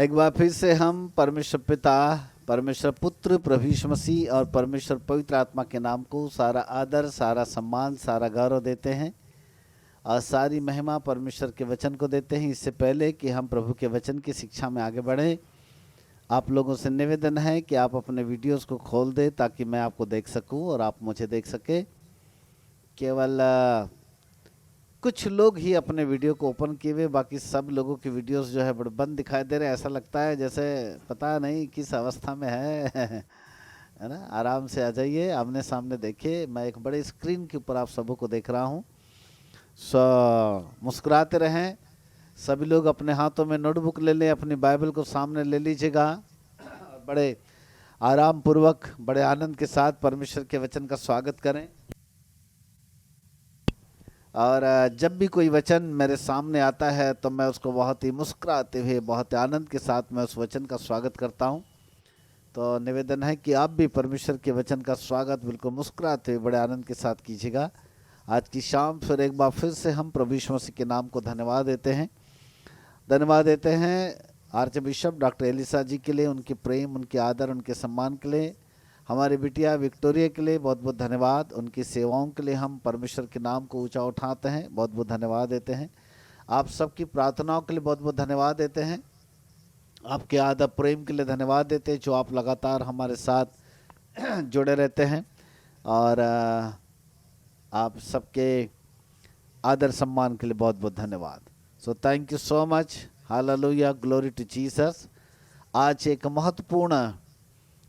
एक बार फिर से हम परमेश्वर पिता, परमेश्वर पुत्र, प्रभु यीशु मसीह और परमेश्वर पवित्र आत्मा के नाम को सारा आदर, सारा सम्मान, सारा गौरव देते हैं और सारी महिमा परमेश्वर के वचन को देते हैं। इससे पहले कि हम प्रभु के वचन की शिक्षा में आगे बढ़ें, आप लोगों से निवेदन है कि आप अपने वीडियोस को खोल दें ताकि मैं आपको देख सकूं और आप मुझे देख सके। केवल कुछ लोग ही अपने वीडियो को ओपन किए हुए, बाकी सब लोगों की वीडियोस जो है बड़े बंद दिखाई दे रहे हैं। ऐसा लगता है जैसे पता नहीं किस अवस्था में है है ना। आराम से आ जाइए, आमने सामने देखिए। मैं एक बड़े स्क्रीन के ऊपर आप सबों को देख रहा हूँ। मुस्कुराते रहें। सभी लोग अपने हाथों में नोटबुक ले लें, अपनी बाइबल को सामने ले लीजिएगा और बड़े आराम पूर्वक, बड़े आनंद के साथ परमेश्वर के वचन का स्वागत करें। और जब भी कोई वचन मेरे सामने आता है तो मैं उसको बहुत ही मुस्कुराते हुए, बहुत आनंद के साथ मैं उस वचन का स्वागत करता हूं। तो निवेदन है कि आप भी परमेश्वर के वचन का स्वागत बिल्कुल मुस्कुराते हुए, बड़े आनंद के साथ कीजिएगा। आज की शाम फिर एक बार फिर से हम प्रभु यीशु मसीह के नाम को धन्यवाद देते हैं। धन्यवाद देते हैं आर्च बिशप डॉक्टर एलिसा जी के लिए, उनके प्रेम, उनके आदर, उनके सम्मान के लिए। हमारी बिटिया विक्टोरिया के लिए बहुत बहुत धन्यवाद। उनकी सेवाओं के लिए हम परमेश्वर के नाम को ऊंचा उठाते हैं, बहुत बहुत धन्यवाद देते हैं। आप सबकी प्रार्थनाओं के लिए बहुत बहुत धन्यवाद देते हैं। आपके आदर प्रेम के लिए धन्यवाद देते हैं, जो आप लगातार हमारे साथ जुड़े रहते हैं। और आप सबके आदर सम्मान के लिए बहुत बहुत धन्यवाद। So thank you so much. Hallelujah, glory to Jesus. आज एक महत्वपूर्ण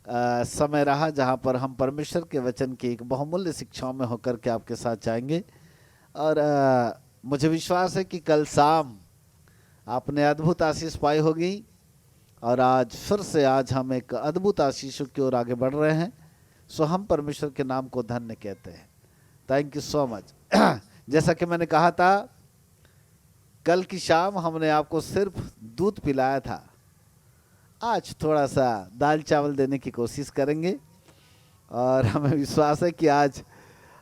समय रहा जहाँ पर हम परमेश्वर के वचन की एक बहुमूल्य शिक्षाओं में होकर के आपके साथ जाएंगे। और मुझे विश्वास है कि कल शाम आपने अद्भुत आशीष पाई होगी और आज फिर से हम एक अद्भुत आशीषों की ओर आगे बढ़ रहे हैं। सो हम परमेश्वर के नाम को धन्य कहते हैं। Thank you so much. जैसा कि मैंने कहा था, कल की शाम हमने आपको सिर्फ दूध पिलाया था। आज थोड़ा सा दाल चावल देने की कोशिश करेंगे और हमें विश्वास है कि आज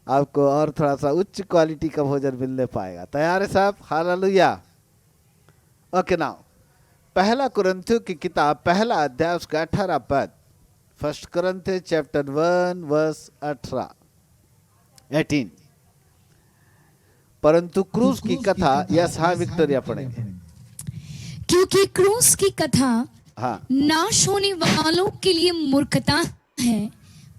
आपको और थोड़ा सा उच्च क्वालिटी का भोजन मिलने पाएगा। तैयार है साहब? हालेलुया। ओके नाउ, पहला कुरिन्थियों की किताब, पहला अध्याय, उसका 18 पद। फर्स्ट कुरिन्थियों चैप्टर 1 वर्स 18। परंतु क्रूस की कथा, यस हाँ विक्टोरिया पढ़ेंगे। क्योंकि क्रूस की कथा हाँ, नाश होने वालों के लिए मूर्खता है,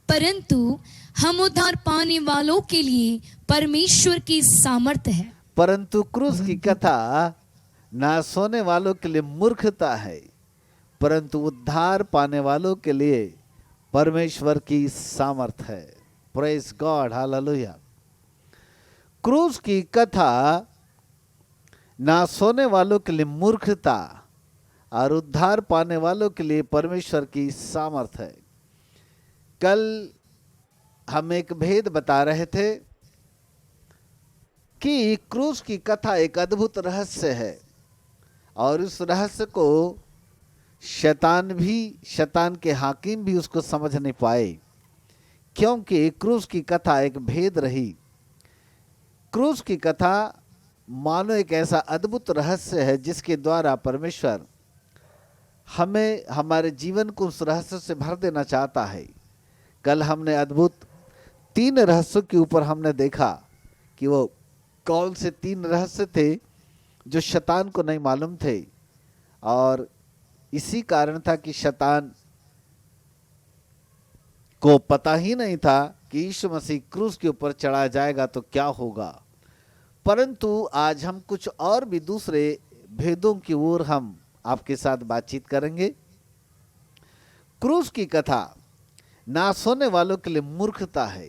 परंतु हम उद्धार पाने वालों के लिए परमेश्वर की सामर्थ्य है। परंतु क्रूस की कथा नाश होने वालों के लिए मूर्खता है, परंतु उद्धार पाने वालों के लिए परमेश्वर की सामर्थ है। Praise God, hallelujah. क्रूस की कथा नाश होने वालों के लिए मूर्खता और उद्धार पाने वालों के लिए परमेश्वर की सामर्थ है। कल हम एक भेद बता रहे थे कि क्रूस की कथा एक अद्भुत रहस्य है और उस रहस्य को शैतान के हाकिम भी उसको समझ नहीं पाए, क्योंकि क्रूस की कथा एक भेद रही। क्रूस की कथा मानो एक ऐसा अद्भुत रहस्य है जिसके द्वारा परमेश्वर हमें, हमारे जीवन को उस रहस्य से भर देना चाहता है। कल हमने अद्भुत 3 रहस्यों के ऊपर हमने देखा कि वो कौन से 3 रहस्य थे जो शैतान को नहीं मालूम थे, और इसी कारण था कि शैतान को पता ही नहीं था कि यीशु मसीह क्रूस के ऊपर चढ़ा जाएगा तो क्या होगा। परंतु आज हम कुछ और भी दूसरे भेदों की ओर हम आपके साथ बातचीत करेंगे। क्रूस की कथा नाश होने वालों के लिए मूर्खता है,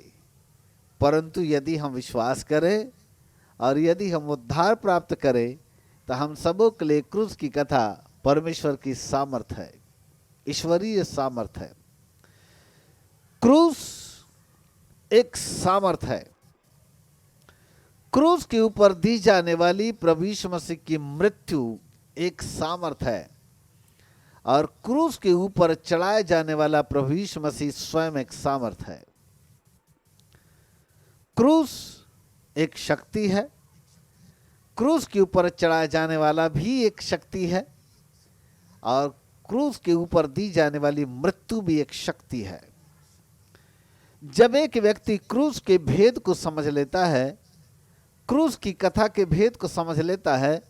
परंतु यदि हम विश्वास करें और यदि हम उद्धार प्राप्त करें तो हम सबों के लिए क्रूस की कथा परमेश्वर की सामर्थ है, ईश्वरीय सामर्थ है। क्रूस एक सामर्थ है। क्रूस के ऊपर दी जाने वाली प्रभु यीशु मसीह की मृत्यु एक सामर्थ है और क्रूस के ऊपर चढ़ाए जाने वाला प्रभु यीशु मसीह स्वयं एक सामर्थ है। क्रूस एक शक्ति है, क्रूस के ऊपर चढ़ाया जाने वाला भी एक शक्ति है और क्रूस के ऊपर दी जाने वाली मृत्यु भी एक शक्ति है। जब एक व्यक्ति क्रूस के भेद को समझ लेता है, क्रूस की कथा के भेद को समझ लेता है,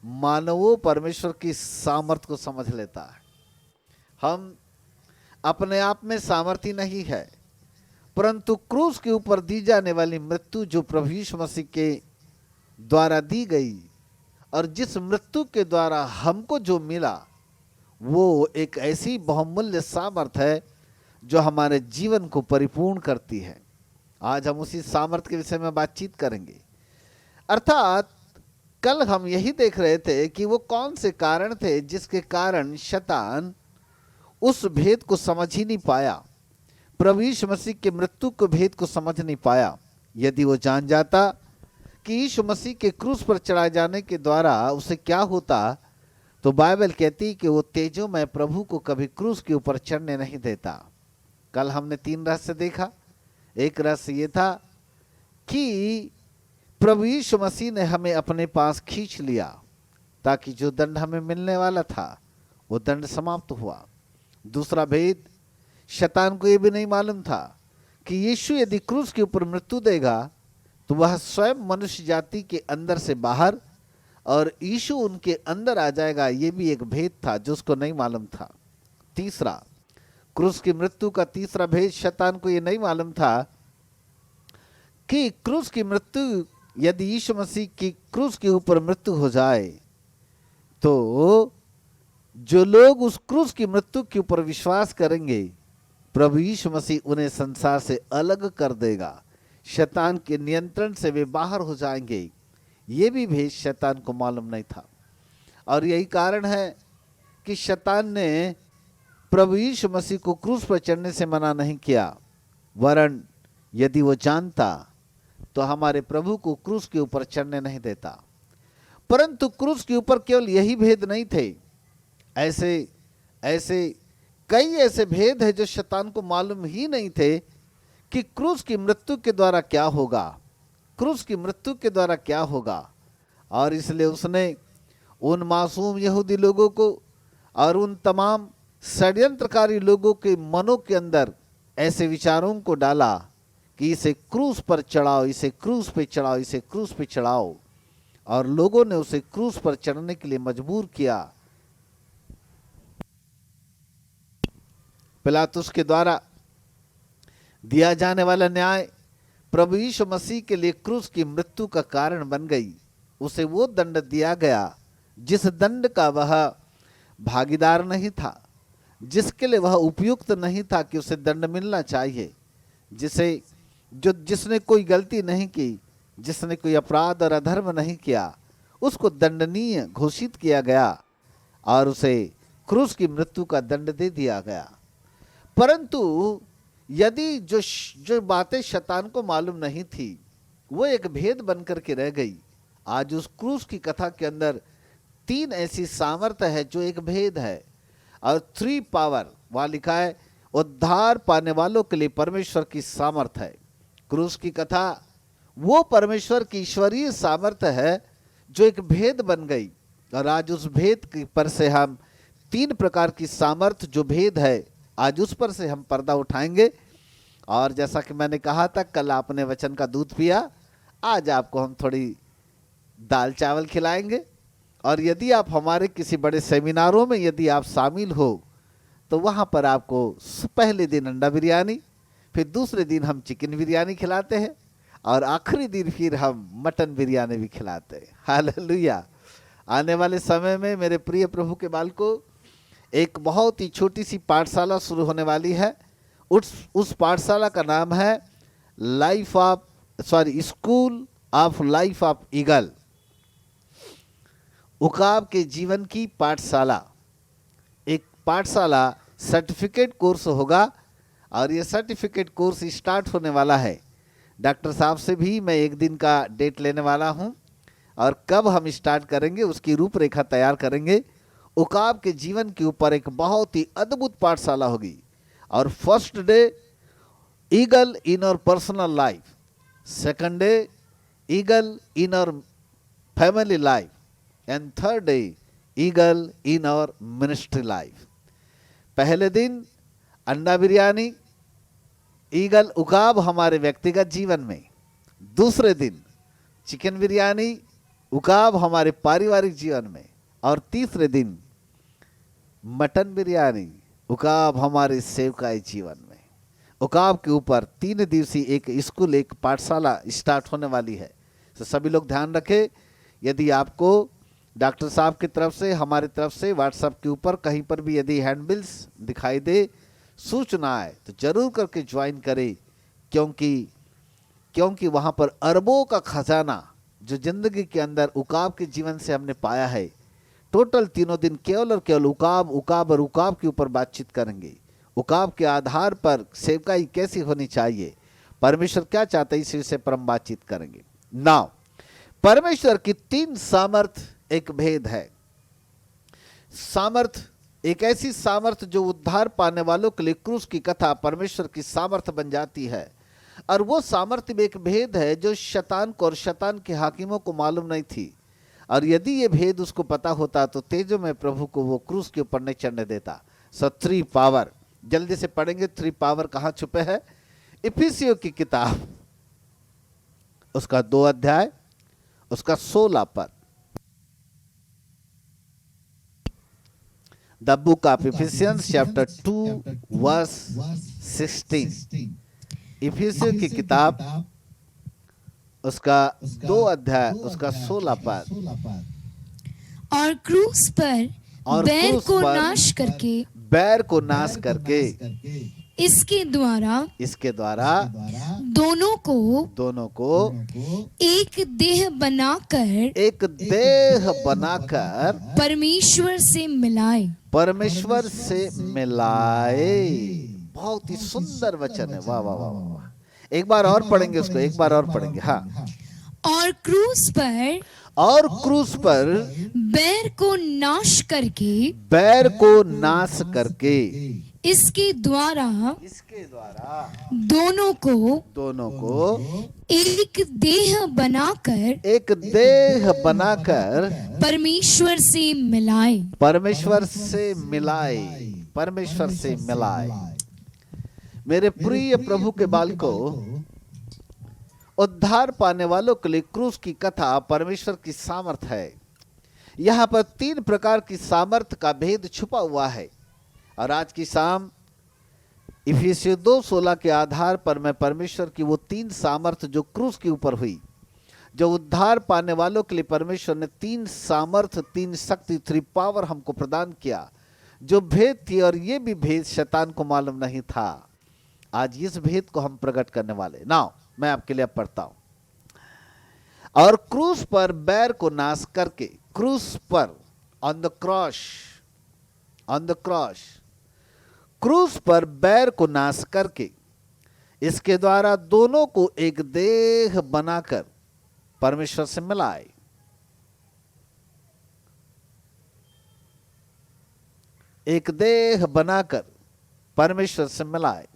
मानो वो परमेश्वर की सामर्थ को समझ लेता है। हम अपने आप में सामर्थी नहीं है, परंतु क्रूस के ऊपर दी जाने वाली मृत्यु जो प्रभु यीशु मसीह के द्वारा दी गई और जिस मृत्यु के द्वारा हमको जो मिला, वो एक ऐसी बहुमूल्य सामर्थ है जो हमारे जीवन को परिपूर्ण करती है। आज हम उसी सामर्थ के विषय में बातचीत करेंगे। अर्थात कल हम यही देख रहे थे कि वो कौन से कारण थे जिसके कारण शैतान उस भेद को समझ ही नहीं पाया, प्रभु यीशु मसीह के मृत्यु के भेद को समझ नहीं पाया। यदि वो जान जाता कि यीशु मसीह के क्रूस पर चढ़ाए जाने के द्वारा उसे क्या होता, तो बाइबल कहती कि वो तेजोमय प्रभु को कभी क्रूस के ऊपर चढ़ने नहीं देता। कल हमने 3 रहस्य देखा। एक रहस्य ये था कि प्रभु यीशु मसीह ने हमें अपने पास खींच लिया ताकि जो दंड हमें मिलने वाला था वो दंड समाप्त हुआ। दूसरा भेद, शैतान को ये भी नहीं मालूम था कि यीशु यदि क्रूस के ऊपर मृत्यु देगा तो वह स्वयं मनुष्य जाति के अंदर से बाहर और यीशु उनके अंदर आ जाएगा। ये भी एक भेद था जो उसको नहीं मालूम था। तीसरा, क्रूस की मृत्यु का तीसरा भेद, शैतान को ये नहीं मालूम था कि क्रूस की मृत्यु, यदि यीशु मसीह की क्रूस के ऊपर मृत्यु हो जाए तो जो लोग उस क्रूस की मृत्यु के ऊपर विश्वास करेंगे, प्रभु यीशु मसीह उन्हें संसार से अलग कर देगा। शैतान के नियंत्रण से वे बाहर हो जाएंगे। ये भी भेद शैतान को मालूम नहीं था और यही कारण है कि शैतान ने प्रभु यीशु मसीह को क्रूस पर चढ़ने से मना नहीं किया, वरन यदि वो जानता तो हमारे प्रभु को क्रूस के ऊपर चढ़ने नहीं देता। परंतु क्रूस के ऊपर केवल यही भेद नहीं थे, ऐसे कई ऐसे भेद है जो शैतान को मालूम ही नहीं थे कि क्रूस की मृत्यु के द्वारा क्या होगा, क्रूस की मृत्यु के द्वारा क्या होगा। और इसलिए उसने उन मासूम यहूदी लोगों को और उन तमाम षड्यंत्रकारी लोगों के मनों के अंदर ऐसे विचारों को डाला कि इसे क्रूस पर चढ़ाओ, इसे क्रूस पे चढ़ाओ, इसे क्रूस पे चढ़ाओ। और लोगों ने उसे क्रूस पर चढ़ने के लिए मजबूर किया। पिलातुस के द्वारा दिया जाने वाला न्याय प्रभु यीशु मसीह के लिए क्रूस की मृत्यु का कारण बन गई। उसे वो दंड दिया गया जिस दंड का वह भागीदार नहीं था, जिसके लिए वह उपयुक्त नहीं था कि उसे दंड मिलना चाहिए, जिसने कोई गलती नहीं की, जिसने कोई अपराध और अधर्म नहीं किया, उसको दंडनीय घोषित किया गया और उसे क्रूस की मृत्यु का दंड दे दिया गया। परंतु यदि जो बातें शैतान को मालूम नहीं थी वो एक भेद बनकर के रह गई। आज उस क्रूस की कथा के अंदर 3 ऐसी सामर्थ्य है जो एक भेद है और 3 पावर, वहाँ लिखा है उद्धार पाने वालों के लिए परमेश्वर की सामर्थ्य है। क्रूस की कथा वो परमेश्वर की ईश्वरीय सामर्थ्य है जो एक भेद बन गई और आज उस भेद की पर से हम 3 प्रकार की सामर्थ्य जो भेद है, आज उस पर से हम पर्दा उठाएंगे। और जैसा कि मैंने कहा था, कल आपने वचन का दूध पिया, आज आपको हम थोड़ी दाल चावल खिलाएंगे। और यदि आप हमारे किसी बड़े सेमिनारों में यदि आप शामिल हो तो वहाँ पर आपको पहले दिन अंडा बिरयानी, फिर दूसरे दिन हम चिकन बिरयानी खिलाते हैं और आखिरी दिन फिर हम मटन बिरयानी भी खिलाते हैं। हालेलुया। आने वाले समय में मेरे प्रिय प्रभु के बालकों, एक बहुत ही छोटी सी पाठशाला शुरू होने वाली है। उस पाठशाला का नाम है school of life of eagle, उकाब के जीवन की पाठशाला। एक पाठशाला सर्टिफिकेट कोर्स होगा और ये सर्टिफिकेट कोर्स स्टार्ट होने वाला है। डॉक्टर साहब से भी मैं एक दिन का डेट लेने वाला हूँ और कब हम स्टार्ट करेंगे उसकी रूपरेखा तैयार करेंगे। उकाब के जीवन के ऊपर एक बहुत ही अद्भुत पाठशाला होगी। और first day eagle in our personal life, second day eagle in our family life and third day eagle in our ministry life. पहले दिन अंडा बिरयानी, ईगल उकाब हमारे व्यक्तिगत जीवन में। दूसरे दिन चिकन बिरयानी, उकाब हमारे पारिवारिक जीवन में। और तीसरे दिन मटन बिरयानी, उकाब हमारे सेवकाई जीवन में। उकाब के ऊपर 3 दिवसीय एक स्कूल, एक पाठशाला स्टार्ट होने वाली है। तो सभी लोग ध्यान रखें, यदि आपको डॉक्टर साहब की तरफ से, हमारी तरफ से व्हाट्सएप के ऊपर कहीं पर भी यदि हैंडबिल्स दिखाई दे, सूचना आए, तो जरूर करके ज्वाइन करें, क्योंकि वहाँ पर अरबों का खजाना जो जिंदगी के अंदर उकाब के जीवन से हमने पाया है, टोटल 3 दिन केवल और केवल उकाब और उकाब के ऊपर बातचीत करेंगे। उकाब के आधार पर सेवकाई कैसी होनी चाहिए, परमेश्वर क्या चाहता है, इस विषय पर हम बातचीत करेंगे। नाउ परमेश्वर की 3 सामर्थ एक भेद है। सामर्थ, एक ऐसी सामर्थ जो उद्धार पाने वालों के लिए क्रूस की कथा परमेश्वर की सामर्थ बन जाती है। और वो सामर्थ्य में एक भेद है जो शैतान को और शैतान के हाकिमों को मालूम नहीं थी। और यदि ये भेद उसको पता होता तो तेजों में प्रभु को वो क्रूस के ऊपर नहीं चढ़ने देता। सो 3 पावर, जल्दी से पढ़ेंगे 3 पावर कहाँ छुपे हैं। इफिसियों की किताब उसका 2 अध्याय उसका 16 पद। The book of Ephesians chapter 2 verse 16। इफिसियों की किताब उसका 2 अध्याय उसका 16 पद। और क्रूस पर और बैर क्रूस को पर नाश करके, बैर को नाश करके, इसके द्वारा दोनों को एक देह बनाकर परमेश्वर से मिलाए। बहुत ही सुंदर वचन है, वाह वाह वाह वाह। एक बार और पढ़ेंगे उसको, एक बार और पढ़ेंगे। हाँ। और क्रूस पर बैर को नाश करके, इसके द्वारा दोनों को एक देह बनाकर परमेश्वर से मिलाए। मेरे प्रिय प्रभु के बालकों, उद्धार पाने वालों के लिए क्रूस की कथा परमेश्वर की सामर्थ है। यहाँ पर 3 प्रकार की सामर्थ का भेद छुपा हुआ है। और आज की शाम इफिसियों 2:16 के आधार पर मैं परमेश्वर की वो 3 सामर्थ जो क्रूस के ऊपर हुई, जो उद्धार पाने वालों के लिए परमेश्वर ने 3 सामर्थ, 3 शक्ति, 3 पावर हमको प्रदान किया, जो भेद थी। और ये भी भेद शैतान को मालूम नहीं था। आज इस भेद को हम प्रकट करने वाले। नाउ मैं आपके लिए पढ़ता हूं। और क्रूस पर बैर को नाश करके, क्रूस पर, ऑन द क्रॉस, क्रूस पर बैर को नाश करके, इसके द्वारा दोनों को एक देह बनाकर परमेश्वर से मिलाए। एक देह बनाकर परमेश्वर से मिलाए।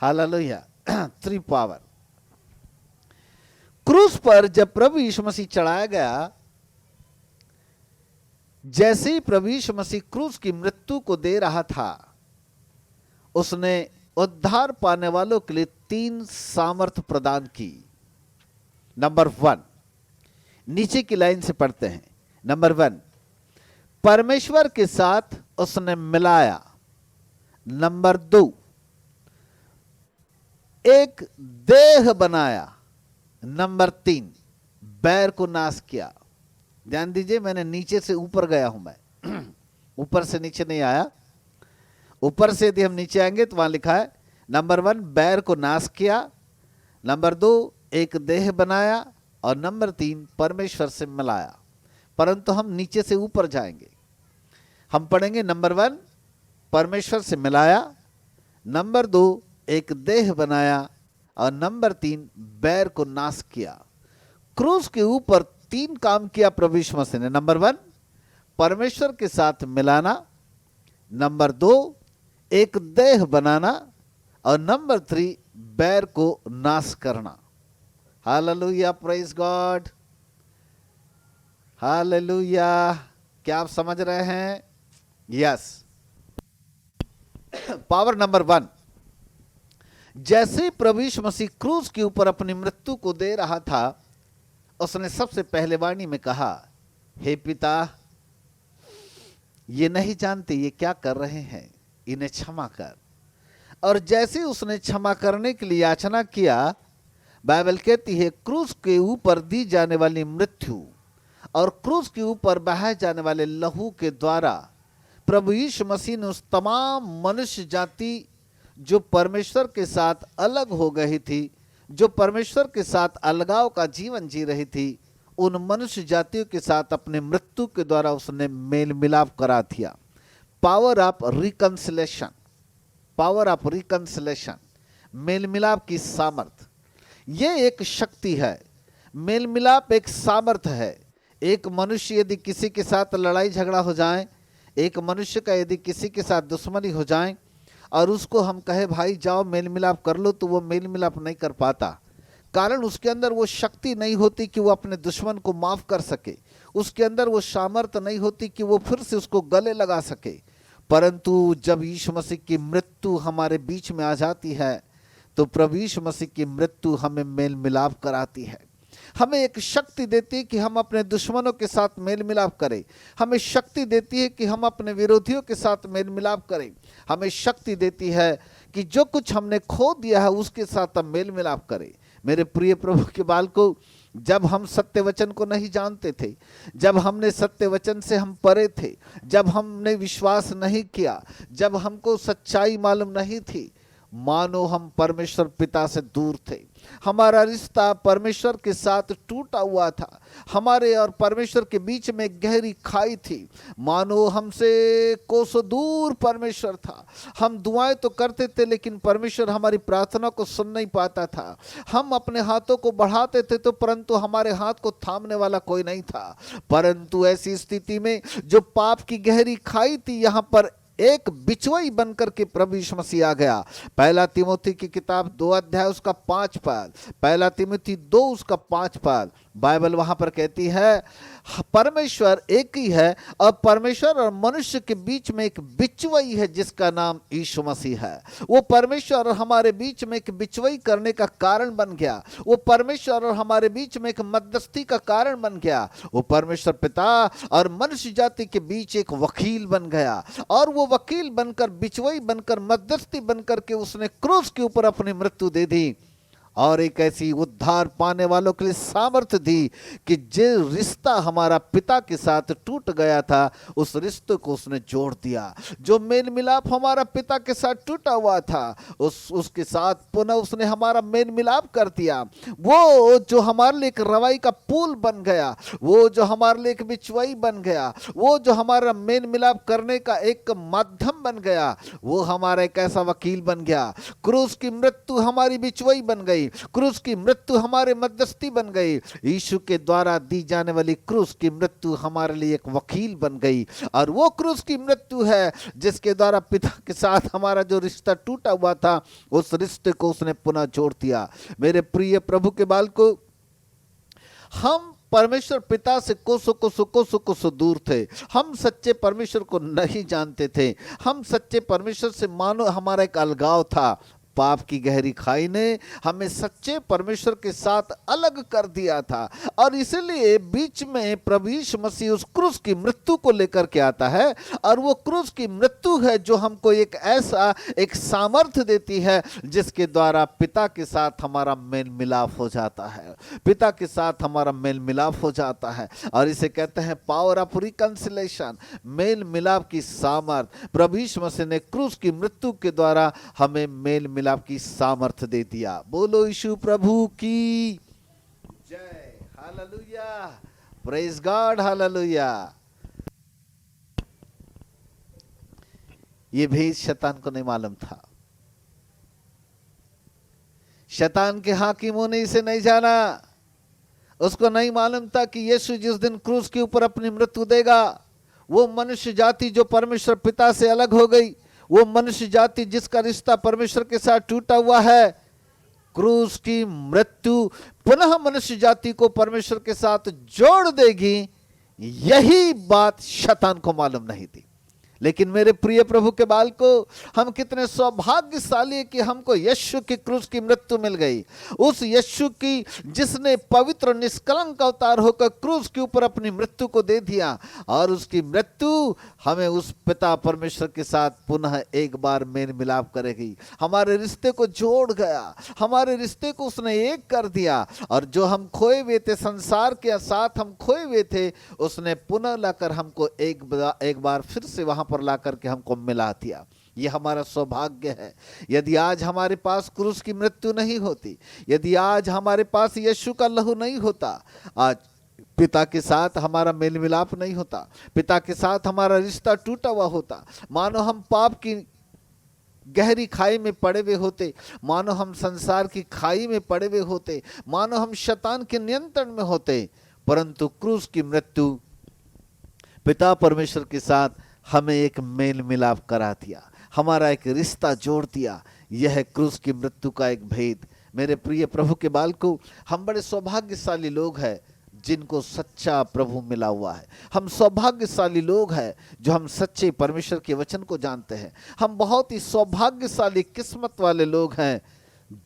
हालेलुया। 3 पावर। क्रूस पर जब प्रभु यीशु मसीह चढ़ाया गया, जैसे ही प्रभु यीशु मसीह क्रूस की मृत्यु को दे रहा था, उसने उद्धार पाने वालों के लिए 3 सामर्थ प्रदान की। नंबर 1, नीचे की लाइन से पढ़ते हैं। नंबर 1, परमेश्वर के साथ उसने मिलाया। नंबर 2, एक देह बनाया। नंबर 3, बैर को नाश किया। ध्यान दीजिए, मैंने नीचे से ऊपर गया हूं। मैं ऊपर से नीचे नहीं आया। ऊपर से यदि हम नीचे आएंगे तो वहां लिखा है नंबर 1, बैर को नाश किया। नंबर 2, एक देह बनाया। और नंबर 3, परमेश्वर से मिलाया। परंतु हम नीचे से ऊपर जाएंगे। हम पढ़ेंगे नंबर 1, परमेश्वर से मिलाया। नंबर 2, एक देह बनाया। और नंबर 3, बैर को नाश किया। क्रूस के ऊपर 3 काम किया प्रभु यीशु मसीह ने। नंबर 1, परमेश्वर के साथ मिलाना। नंबर 2, एक देह बनाना। और नंबर 3, बैर को नाश करना। Hallelujah, praise God, hallelujah. क्या आप समझ रहे हैं? यस। पावर नंबर 1, जैसे ही प्रभु यीशु मसीह क्रूस के ऊपर अपनी मृत्यु को दे रहा था, उसने सबसे पहले वाणी में कहा, हे पिता, ये नहीं जानते ये क्या कर रहे हैं, इन्हें क्षमा कर। और जैसे उसने क्षमा करने के लिए याचना किया, बाइबल कहती है क्रूस के ऊपर दी जाने वाली मृत्यु और क्रूस के ऊपर बहाए जाने वाले लहू के द्वारा प्रभु यीशु मसीह ने उस तमाम मनुष्य जाति जो परमेश्वर के साथ अलग हो गई थी, जो परमेश्वर के साथ अलगाव का जीवन जी रही थी, उन मनुष्य जातियों के साथ अपने मृत्यु के द्वारा उसने मेल मिलाप करा दिया। Power of reconciliation, power of reconciliation, मेल मिलाप की सामर्थ, ये एक शक्ति है। मेल मिलाप एक सामर्थ है। एक मनुष्य यदि किसी के साथ लड़ाई झगड़ा हो जाए, एक मनुष्य का यदि किसी के साथ दुश्मनी हो जाए और उसको हम कहे भाई जाओ मेल मिलाप कर लो, तो वो मेल मिलाप नहीं कर पाता। कारण उसके अंदर वो शक्ति नहीं होती कि वो अपने दुश्मन को माफ कर सके, उसके अंदर वो सामर्थ्य नहीं होती कि वो फिर से उसको गले लगा सके। परंतु जब यीशु मसीह की मृत्यु हमारे बीच में आ जाती है, तो प्रभु यीशु मसीह की मृत्यु हमें मेल मिलाप कराती है, हमें एक शक्ति देती है कि हम अपने दुश्मनों के साथ मेल मिलाप करें, हमें शक्ति देती है कि हम अपने विरोधियों के साथ मेल मिलाप करें, हमें शक्ति देती है कि जो कुछ हमने खो दिया है उसके साथ हम मेल मिलाप करें। मेरे प्रिय प्रभु के बालकों, जब हम सत्य वचन को नहीं जानते थे, जब हमने सत्य वचन से हम परे थे, जब हमने विश्वास नहीं किया, जब हमको सच्चाई मालूम नहीं थी, मानो हम परमेश्वर पिता से दूर थे, हमारा रिश्ता परमेश्वर के साथ टूटा हुआ था, हमारे और परमेश्वर के बीच में गहरी खाई थी, मानो हमसे कोसों दूर परमेश्वर था। हम दुआएं तो करते थे लेकिन परमेश्वर हमारी प्रार्थना को सुन नहीं पाता था। हम अपने हाथों को बढ़ाते थे तो परंतु हमारे हाथ को थामने वाला कोई नहीं था। परंतु ऐसी स्थिति में जो पाप की गहरी खाई थी, यहाँ पर एक बिचवई बनकर के प्रभु यीशु मसीह आ गया। पहला तिमोथी की किताब 2 अध्याय उसका 5 पद, पहला तिमोथी 2 उसका 5 पद, बाइबल वहां पर कहती है परमेश्वर एक ही है और परमेश्वर और मनुष्य के बीच में एक बिचवई है जिसका नाम यीशु मसीह है। वो परमेश्वर और हमारे बीच में एक बिचवई करने का कारण बन गया, वो परमेश्वर और हमारे बीच में एक मध्यस्थी का कारण बन गया, वो परमेश्वर पिता और मनुष्य जाति के बीच एक वकील बन गया। और वो वकील बनकर, बिचवई बनकर, मध्यस्थी बनकर के उसने क्रूस के ऊपर अपनी मृत्यु दे दी और एक ऐसी उद्धार पाने वालों के लिए सामर्थ्य दी कि जो रिश्ता हमारा पिता के साथ टूट गया था उस रिश्ते को उसने जोड़ दिया। जो मेल मिलाप हमारा पिता के साथ टूटा हुआ था उसके साथ पुनः उसने हमारा मेल मिलाप कर दिया। वो जो हमारे लिए एक रवाई का पुल बन गया, वो जो हमारे लिए एक बिचवाई बन गया, वो जो हमारा मेल मिलाप करने का एक माध्यम बन गया, वो हमारा एक ऐसा वकील बन गया। क्रूस की मृत्यु हमारी बिचवाई बन गई, क्रूस की मृत्यु हमारे मध्यस्थी बन गई। यीशु के द्वारा दी जाने वाली क्रूस की मृत्यु हमारे लिए एक वकील बन गई और वो क्रूस की मृत्यु है जिसके द्वारा पिता के साथ हमारा जो रिश्ता टूटा हुआ था उस रिश्ते को उसने पुनः जोड़ दिया। मेरे प्रिय प्रभु के बालकों, हम परमेश्वर पिता से कोसों दूर थे। हम सच्चे परमेश्वर को नहीं जानते थे। हम सच्चे परमेश्वर से मानो हमारा एक अलगाव था। पाप की गहरी खाई ने हमें सच्चे परमेश्वर के साथ अलग कर दिया था और इसलिए बीच में प्रभु यीशु मसीह उस क्रूस की मृत्यु को लेकर के आता है और वो क्रूस की मृत्यु है जो हमको एक ऐसा एक सामर्थ्य देती है जिसके द्वारा पिता के साथ हमारा मेल मिलाप हो जाता है, पिता के साथ हमारा मेल मिलाप हो जाता है और इसे कहते हैं पावर ऑफ रिकंसिलेशन, मेल मिलाप की सामर्थ्य। प्रभु यीशु मसीह ने क्रूस की मृत्यु के द्वारा हमें मेल मिलाप की सामर्थ्य दे दिया। बोलो यीशु प्रभु की जय, हालेलुया, प्रेज गॉड, हालेलुया। ये भेद शैतान को नहीं मालूम था। शैतान के हाकिमों ने इसे नहीं जाना। उसको नहीं मालूम था कि यीशु जिस दिन क्रूस के ऊपर अपनी मृत्यु देगा, वो मनुष्य जाति जो परमेश्वर पिता से अलग हो गई, वो मनुष्य जाति जिसका रिश्ता परमेश्वर के साथ टूटा हुआ है, क्रूस की मृत्यु पुनः मनुष्य जाति को परमेश्वर के साथ जोड़ देगी। यही बात शैतान को मालूम नहीं थी। लेकिन मेरे प्रिय प्रभु के बाल को, हम कितने सौभाग्यशाली है कि हमको यीशु की क्रूस की मृत्यु मिल गई। उस यीशु की जिसने पवित्र निष्कलंक अवतार होकर क्रूस के ऊपर अपनी मृत्यु को दे दिया, और उसकी मृत्यु हमें उस पिता परमेश्वर के साथ पुनः एक बार मेल मिलाप करेगी। हमारे रिश्ते को जोड़ गया, हमारे रिश्ते को उसने एक कर दिया, और जो हम खोए हुए थे, संसार के साथ हम खोए हुए थे, उसने पुनः लाकर हमको एक बार फिर से वहां पर ला करके हमको मिला दिया। ये हमारा सौभाग्य है। यदि आज हमारे पास क्रूस की मृत्यु नहीं होती, यदि आज हमारे पास यीशु का लहू नहीं होता, आज पिता के साथ हमारा मेल मिलाप नहीं होता, पिता के साथ हमारा रिश्ता टूटा हुआ होता, मानो हम पाप की गहरी खाई में पड़े हुए होते, मानो हम संसार की खाई में पड़े हुए होते, मानो हम शैतान के नियंत्रण में होते, परंतु क्रूस की मृत्यु पिता परमेश्वर के साथ हमें एक मेल मिलाप करा दिया, हमारा एक रिश्ता जोड़ दिया। यह है क्रूस की मृत्यु का एक भेद। मेरे प्रिय प्रभु के बाल को, हम बड़े सौभाग्यशाली लोग हैं जिनको सच्चा प्रभु मिला हुआ है। हम सौभाग्यशाली लोग हैं जो हम सच्चे परमेश्वर के वचन को जानते हैं। हम बहुत ही सौभाग्यशाली किस्मत वाले लोग हैं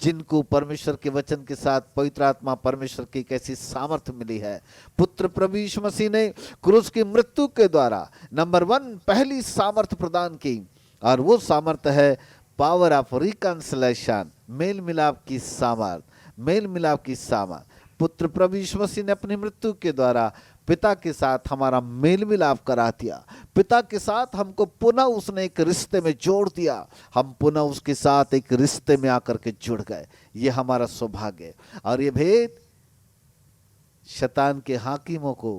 जिनको परमेश्वर के वचन के साथ पवित्र आत्मा परमेश्वर की कैसी सामर्थ्य मिली है। पुत्र प्रभु यीशु मसीह ने क्रूस की मृत्यु के द्वारा नंबर 1 पहली सामर्थ्य प्रदान की, और वो सामर्थ्य है पावर ऑफ रिकंसिलेशन, मेल मिलाप की सामर्थ, मेल मिलाप की सामर्थ। पुत्र प्रभु यीशु मसीह ने अपनी मृत्यु के द्वारा पिता के साथ हमारा मेल मिलाप करा दिया, पिता के साथ हमको पुनः उसने एक रिश्ते में जोड़ दिया, हम पुनः उसके साथ एक रिश्ते में आकर के जुड़ गए। ये हमारा सौभाग्य है। और ये भेद शैतान के हाकिमों को,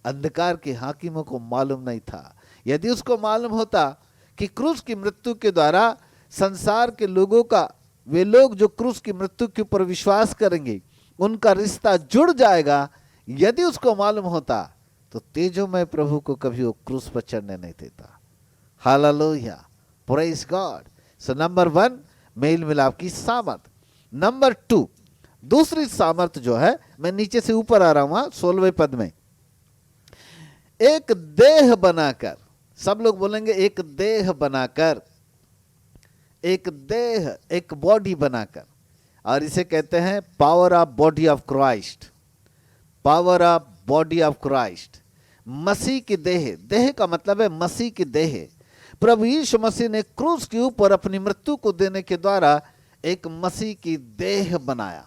अंधकार के हाकिमों को मालूम नहीं था। यदि उसको मालूम होता कि क्रूस की मृत्यु के द्वारा संसार के लोगों का, वे लोग जो क्रूस की मृत्यु के ऊपर विश्वास करेंगे, उनका रिश्ता जुड़ जाएगा, यदि उसको मालूम होता तो तेजोमय प्रभु को कभी वो क्रूस पर चढ़ने नहीं देता। Hallelujah, praise God. So number 1 मेल मिलाप की सामर्थ। नंबर 2 दूसरी सामर्थ जो है, मैं नीचे से ऊपर आ रहा हूं 16वें पद में, एक देह बनाकर, सब लोग बोलेंगे एक देह बनाकर, एक देह, एक बॉडी बनाकर, और इसे कहते हैं power of body of Christ, power of body of Christ. मसीह की देह, देह का मतलब है मसीह की देह। प्रभु यीशु मसीह ने क्रूस के ऊपर अपनी मृत्यु को देने के द्वारा एक मसीह की देह बनाया।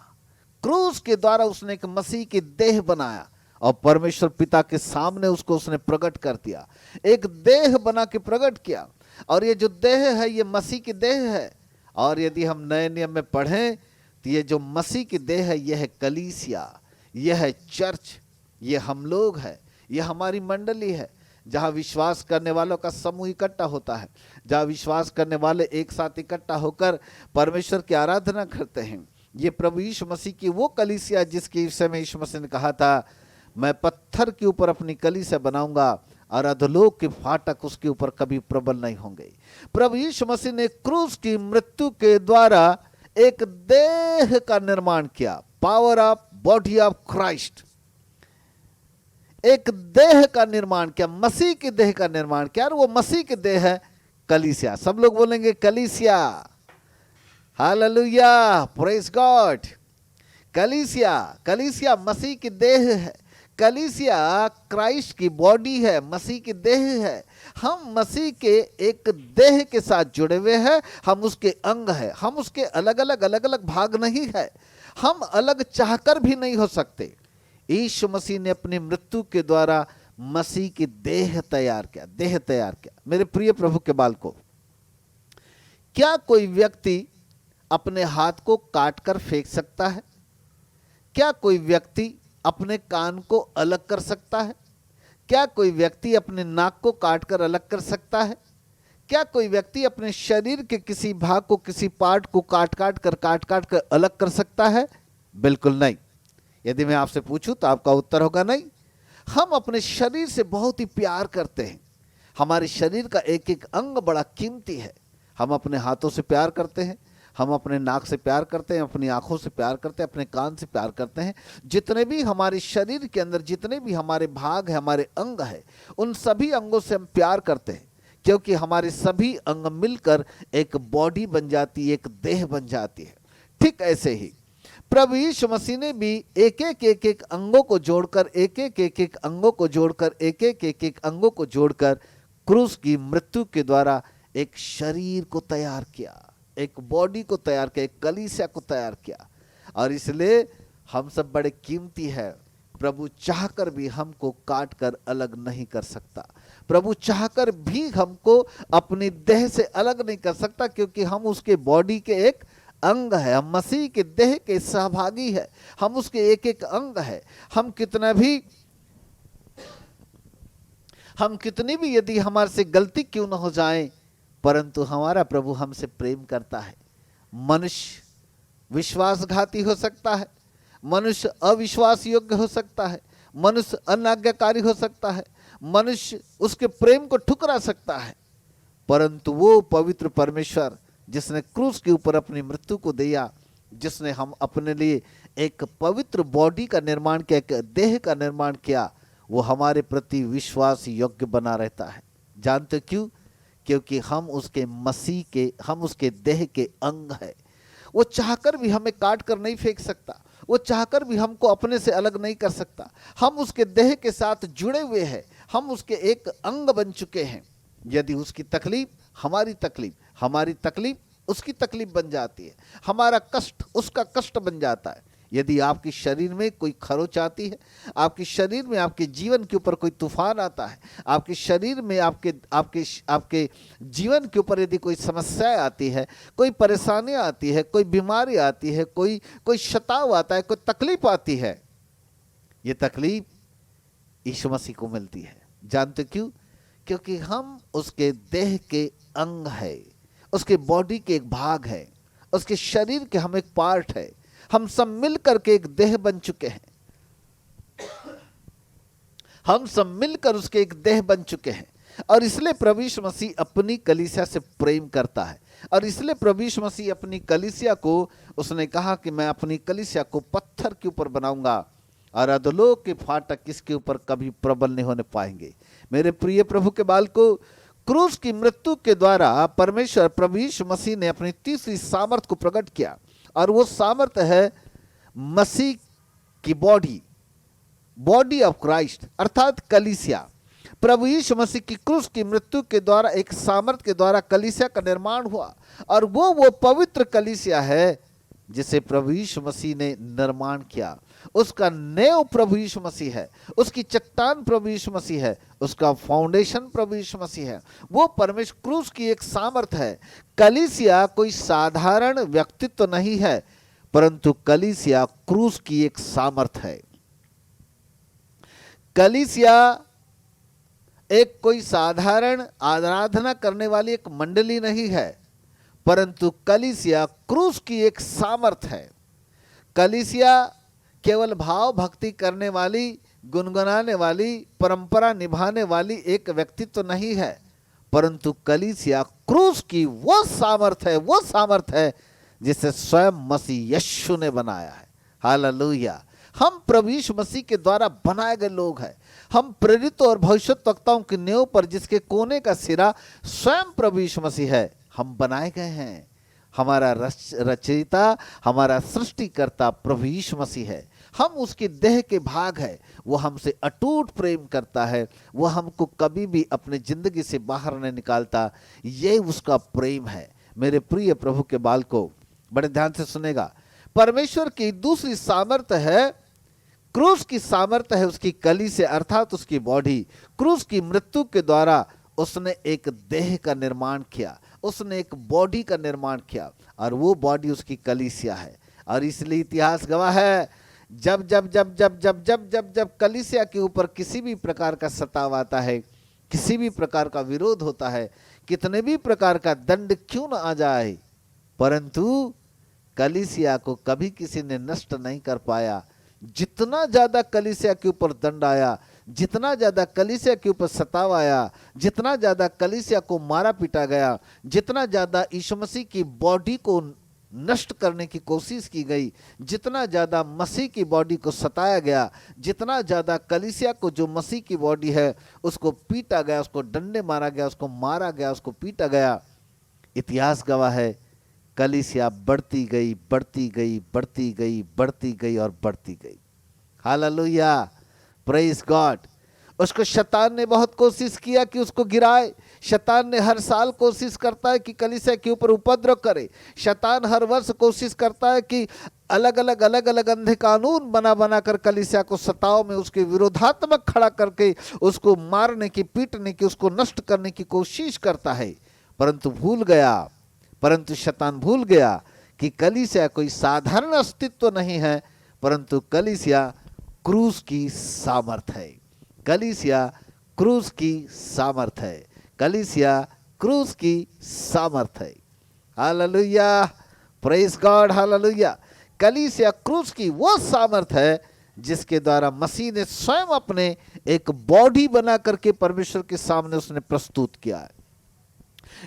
क्रूस के द्वारा उसने एक मसीह की देह बनाया और परमेश्वर पिता के सामने उसको उसने प्रकट कर दिया, एक देह बना के प्रकट किया। और ये जो देह है ये मसीह की देह है। और यदि हम नए नियम में पढ़ें तो ये जो मसीह की देह है यह है कलीसिया, यह है चर्च, ये हम लोग हैं, ये हमारी मंडली है, जहाँ विश्वास करने वालों का समूह इकट्ठा होता है, जहाँ विश्वास करने वाले एक साथ इकट्ठा होकर परमेश्वर की आराधना करते हैं। ये प्रभु यीशु मसीह की वो कलीसिया जिसके विषय में यीशु मसीह ने कहा था, मैं पत्थर के ऊपर अपनी कलीसिया बनाऊंगा और अधोलोक के फाटक उसके ऊपर कभी प्रबल नहीं होंगे। प्रभु यीशु मसीह ने क्रूस की मृत्यु के द्वारा एक देह का निर्माण किया, power of body of Christ, एक देह का निर्माण किया, मसीह की देह का निर्माण किया। और वो मसीह की देह है कलीसिया। सब लोग बोलेंगे कलीसिया। Hallelujah, praise God. कलीसिया, कलीसिया मसीह की देह है, कलीसिया क्राइस्ट की बॉडी है, मसीह की देह है। हम मसीह के एक देह के साथ जुड़े हुए हैं, हम उसके अंग हैं, हम उसके अलग अलग भाग नहीं है, हम अलग चाहकर भी नहीं हो सकते। यीशु मसीह ने अपनी मृत्यु के द्वारा मसीह की देह तैयार किया, देह तैयार किया। मेरे प्रिय प्रभु के बाल को, क्या कोई व्यक्ति अपने हाथ को काट कर फेंक सकता है? क्या कोई व्यक्ति अपने कान को अलग कर सकता है? क्या कोई व्यक्ति अपने नाक को काट कर अलग कर सकता है? क्या कोई व्यक्ति अपने शरीर के किसी भाग को, किसी पार्ट को काट काट कर अलग कर सकता है? बिल्कुल नहीं। यदि मैं आपसे पूछूं तो आपका उत्तर होगा नहीं। हम अपने शरीर से बहुत ही प्यार करते हैं, हमारे शरीर का एक एक अंग बड़ा कीमती है। हम अपने हाथों से प्यार करते हैं, हम अपने नाक से प्यार करते हैं, अपनी आंखों से प्यार करते हैं, अपने कान से प्यार करते हैं। जितने भी हमारे शरीर के अंदर जितने भी हमारे भाग हैं, हमारे अंग हैं, उन सभी अंगों से हम प्यार करते हैं। क्योंकि हमारे सभी अंग मिलकर एक बॉडी बन जाती है, एक देह बन जाती है। ठीक ऐसे ही प्रभु यीशु मसीह ने भी एक एक अंगों को जोड़कर एक एक अंगों को जोड़कर एक एक अंगों को जोड़कर क्रूस की मृत्यु के द्वारा एक शरीर को तैयार किया, एक बॉडी को तैयार किया, एक कलीसिया को तैयार किया। और इसलिए हम सब बड़े कीमती है। प्रभु चाहकर भी हमको काट कर अलग नहीं कर सकता। प्रभु चाहकर भी हमको अपनी देह से अलग नहीं कर सकता, क्योंकि हम उसके बॉडी के एक अंग है। हम मसीह के देह के सहभागी है। हम उसके एक एक अंग है। हम कितनी भी यदि हमारे से गलती क्यों ना हो जाए, परंतु हमारा प्रभु हमसे प्रेम करता है। मनुष्य विश्वासघाती हो सकता है, मनुष्य अविश्वास योग्य हो सकता है, मनुष्य अनाज्ञाकारी हो सकता है, मनुष्य उसके प्रेम को ठुकरा सकता है, परंतु वो पवित्र परमेश्वर जिसने क्रूस के ऊपर अपनी मृत्यु को दिया, जिसने हम अपने लिए एक पवित्र बॉडी का निर्माण किया, एक देह का निर्माण किया, वो हमारे प्रति विश्वास योग्य बना रहता है। जानते क्यों? क्योंकि हम उसके देह के अंग है। वो चाहकर भी हमें काट कर नहीं फेंक सकता, वो चाहकर भी हमको अपने से अलग नहीं कर सकता। हम उसके देह के साथ जुड़े हुए हैं, हम उसके एक अंग बन चुके हैं। यदि उसकी तकलीफ हमारी तकलीफ, हमारी तकलीफ उसकी तकलीफ बन जाती है, हमारा कष्ट उसका कष्ट बन जाता है। यदि आपके शरीर में कोई खरोच आती है, आपके शरीर में आपके जीवन के ऊपर कोई तूफान आता है, आपके शरीर में आपके जीवन के ऊपर यदि कोई समस्या आती है, कोई परेशानी आती है, कोई बीमारी आती है, कोई शताव आता है, कोई तकलीफ आती है, ये तकलीफ यीशु मसीह को मिलती है। जानते क्यों? क्योंकि हम उसके देह के अंग है, उसके बॉडी के एक भाग है, उसके शरीर के हम एक पार्ट है। हम सब मिल करके एक देह बन चुके हैं। हम सब मिलकर उसके एक देह बन चुके हैं। और इसलिए प्रभु यीशु मसीह अपनी कलीसिया से प्रेम करता है। और इसलिए प्रभु यीशु मसीह अपनी कलीसिया को, उसने कहा कि मैं अपनी कलीसिया को पत्थर के ऊपर बनाऊंगा और अधोलोक के फाटक इसके ऊपर कभी प्रबल नहीं होने पाएंगे। मेरे प्रिय प्रभु के बालकों, क्रूस की मृत्यु के द्वारा परमेश्वर प्रभु यीशु मसीह ने अपनी तीसरी सामर्थ को प्रकट किया, और वो सामर्थ्य है मसीह की बॉडी ऑफ क्राइस्ट, अर्थात कलीसिया। प्रभु यीशु मसीह की क्रूस की मृत्यु के द्वारा एक सामर्थ्य के द्वारा कलीसिया का निर्माण हुआ, और वो पवित्र कलीसिया है जिसे प्रभु यीशु मसीह ने निर्माण किया। उसका नेव प्रभु यीशु मसीह है, उसकी चट्टान प्रभु यीशु मसीह है, उसका फाउंडेशन प्रभु यीशु मसीह है। वो परमेश्वर क्रूस की एक सामर्थ है। कलीसिया कोई साधारण व्यक्तित्व नहीं है, परंतु कलीसिया क्रूस की एक सामर्थ है। कलीसिया एक कोई साधारण आराधना करने वाली एक मंडली नहीं है, परंतु कलीसिया क्रूस की एक सामर्थ है। कलीसिया केवल भाव भक्ति करने वाली, गुनगुनाने वाली, परंपरा निभाने वाली एक व्यक्तित्व नहीं है, परंतु कलीसिया क्रूस की वो सामर्थ है जिसे स्वयं मसीह यीशु ने बनाया है। हालेलुया। हम प्रभु यीशु मसीह के द्वारा बनाए गए लोग हैं। हम प्रेरितों और भविष्यद्वक्ताओं की नींव पर, जिसके कोने का सिरा स्वयं प्रभु यीशु मसीह है, हम बनाए गए हैं। हमारा रचयिता, हमारा सृष्टिकर्ता प्रभु यीशु मसीह है। हम उसके देह के भाग है। वो हमसे अटूट प्रेम करता है, वो हमको कभी भी अपने जिंदगी से बाहर नहीं निकालता। ये उसका प्रेम है। मेरे प्रिय प्रभु के बालकों, बड़े ध्यान से सुनेगा। परमेश्वर की दूसरी सामर्थ्य है, क्रूस की सामर्थ्य है उसकी कलीसिया, अर्थात उसकी बॉडी। क्रूस की मृत्यु के द्वारा उसने एक देह का निर्माण किया, उसने एक बॉडी का निर्माण किया, और वो बॉडी उसकी कलीसिया है। और इसलिए इतिहास गवाह है, जब जब जब जब जब जब जब जब कलीसिया के ऊपर किसी भी प्रकार का सताव आता है, किसी भी प्रकार का विरोध होता है, कितने भी प्रकार का दंड क्यों न आ जाए, परंतु कलीसिया को कभी किसी ने नष्ट नहीं कर पाया। जितना ज्यादा कलीसिया के ऊपर दंड आया, जितना ज्यादा कलीसिया के ऊपर सताव आया, जितना ज्यादा कलीसिया को मारा पीटा गया, जितना ज्यादा यीशु मसीह की बॉडी को नष्ट करने की कोशिश की गई, जितना ज़्यादा मसीह की बॉडी को सताया गया, जितना ज़्यादा कलीसिया को जो मसीह की बॉडी है उसको पीटा गया, उसको डंडे मारा गया, उसको मारा गया, उसको पीटा गया, इतिहास गवाह है कलीसिया बढ़ती गई, बढ़ती गई, बढ़ती गई, बढ़ती गई और बढ़ती गई। Hallelujah, praise God. उसको शैतान ने बहुत कोशिश किया कि उसको गिराए। शैतान ने हर साल कोशिश करता है कि कलीसिया के ऊपर उपद्रव करे। शैतान हर वर्ष कोशिश करता है कि अलग अलग अंधे कानून बना बना कर कलीसिया को सताव में उसके विरोधात्मक खड़ा करके उसको मारने की, पीटने की, उसको नष्ट करने की कोशिश करता है। परंतु शैतान भूल गया कि कलीसिया कोई साधारण अस्तित्व नहीं है, परंतु कलीसिया क्रूस की सामर्थ है। कलीसिया क्रूस की सामर्थ है। कलीसिया क्रूस की सामर्थ है। Hallelujah, praise God, hallelujah. कलीसिया क्रूस की वो सामर्थ है जिसके द्वारा मसीह ने स्वयं अपने एक बॉडी बना करके परमेश्वर के सामने उसने प्रस्तुत किया है।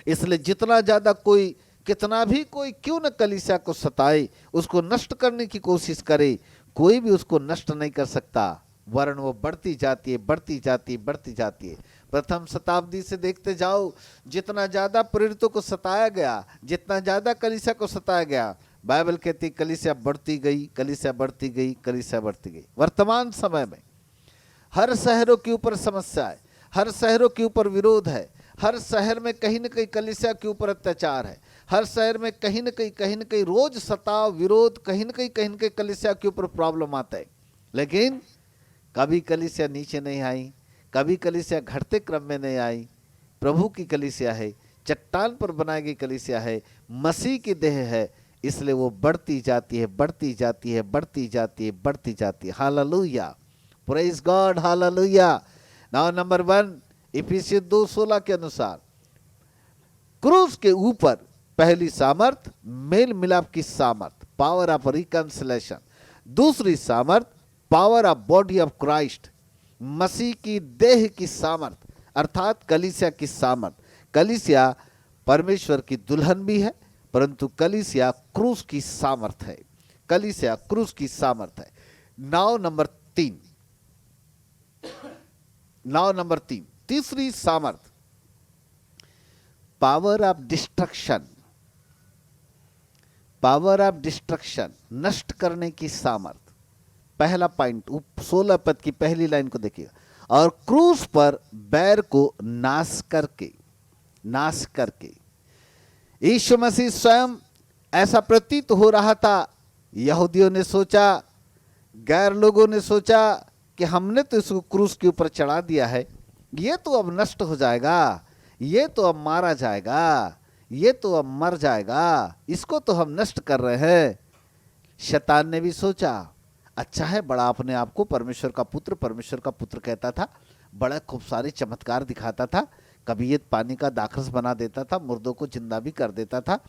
इसलिए जितना ज्यादा कोई, कितना भी कोई क्यों न कलीसिया को सताए, उसको नष्ट करने की कोशिश करे, कोई भी उसको नष्ट नहीं कर सकता, वरन वो बढ़ती जाती है, बढ़ती जाती है, बढ़ती जाती है। प्रथम शताब्दी से देखते जाओ, जितना ज्यादा प्रेरितों को सताया गया, जितना ज्यादा कलीसिया को सताया गया, बाइबल कहती कलीसिया बढ़ती गई, कलीसिया बढ़ती गई, कलीसिया बढ़ती गई। वर्तमान समय में हर शहरों के ऊपर समस्या है, हर शहरों के ऊपर विरोध है, हर शहर में कहीं न कहीं कलीसिया के ऊपर अत्याचार है, हर शहर में कहीं न कहीं रोज सताव, विरोध, कहीं न कहीं कलीसिया के ऊपर प्रॉब्लम आता है। लेकिन कभी कलीसिया नीचे नहीं आई, कभी कलीसिया घटते क्रम में नहीं आई। प्रभु की कलीसिया है, चट्टान पर बनाई गई कलीसिया है, मसीह की देह है, इसलिए वो बढ़ती जाती है, बढ़ती जाती है, बढ़ती जाती है, बढ़ती जाती है। Hallelujah, praise God, hallelujah. Now number 1, Ephesians 2:16 के अनुसार क्रूस के ऊपर पहली सामर्थ मेल मिलाप की सामर्थ, पावर ऑफ रिकंसिलेशन। दूसरी सामर्थ power of body of Christ, मसीह की देह की सामर्थ, अर्थात कलीसिया की सामर्थ। कलीसिया परमेश्वर की दुल्हन भी है, परंतु कलीसिया क्रूस की सामर्थ है। कलीसिया क्रूस की सामर्थ है। नाव नंबर 3, तीसरी सामर्थ power of destruction, power of destruction, नष्ट करने की सामर्थ। पहला पॉइंट 16 पद की पहली लाइन को देखिए, और क्रूस पर बैर को नाश करके। यीशु मसीह स्वयं, ऐसा प्रतीत हो रहा था, यहूदियों ने सोचा, गैर लोगों ने सोचा कि हमने तो इसको क्रूस के ऊपर चढ़ा दिया है, ये तो अब नष्ट हो जाएगा, ये तो अब मारा जाएगा, ये तो अब मर जाएगा, इसको तो हम नष्ट कर रहे हैं। शैतान ने भी सोचा, अच्छा है, बड़ा अपने आप को परमेश्वर का पुत्र कहता था, बड़ा खूब सारे चमत्कार दिखाता था, कभी ये पानी का दाखरस बना देता था, मुर्दों को जिंदा भी कर देता था,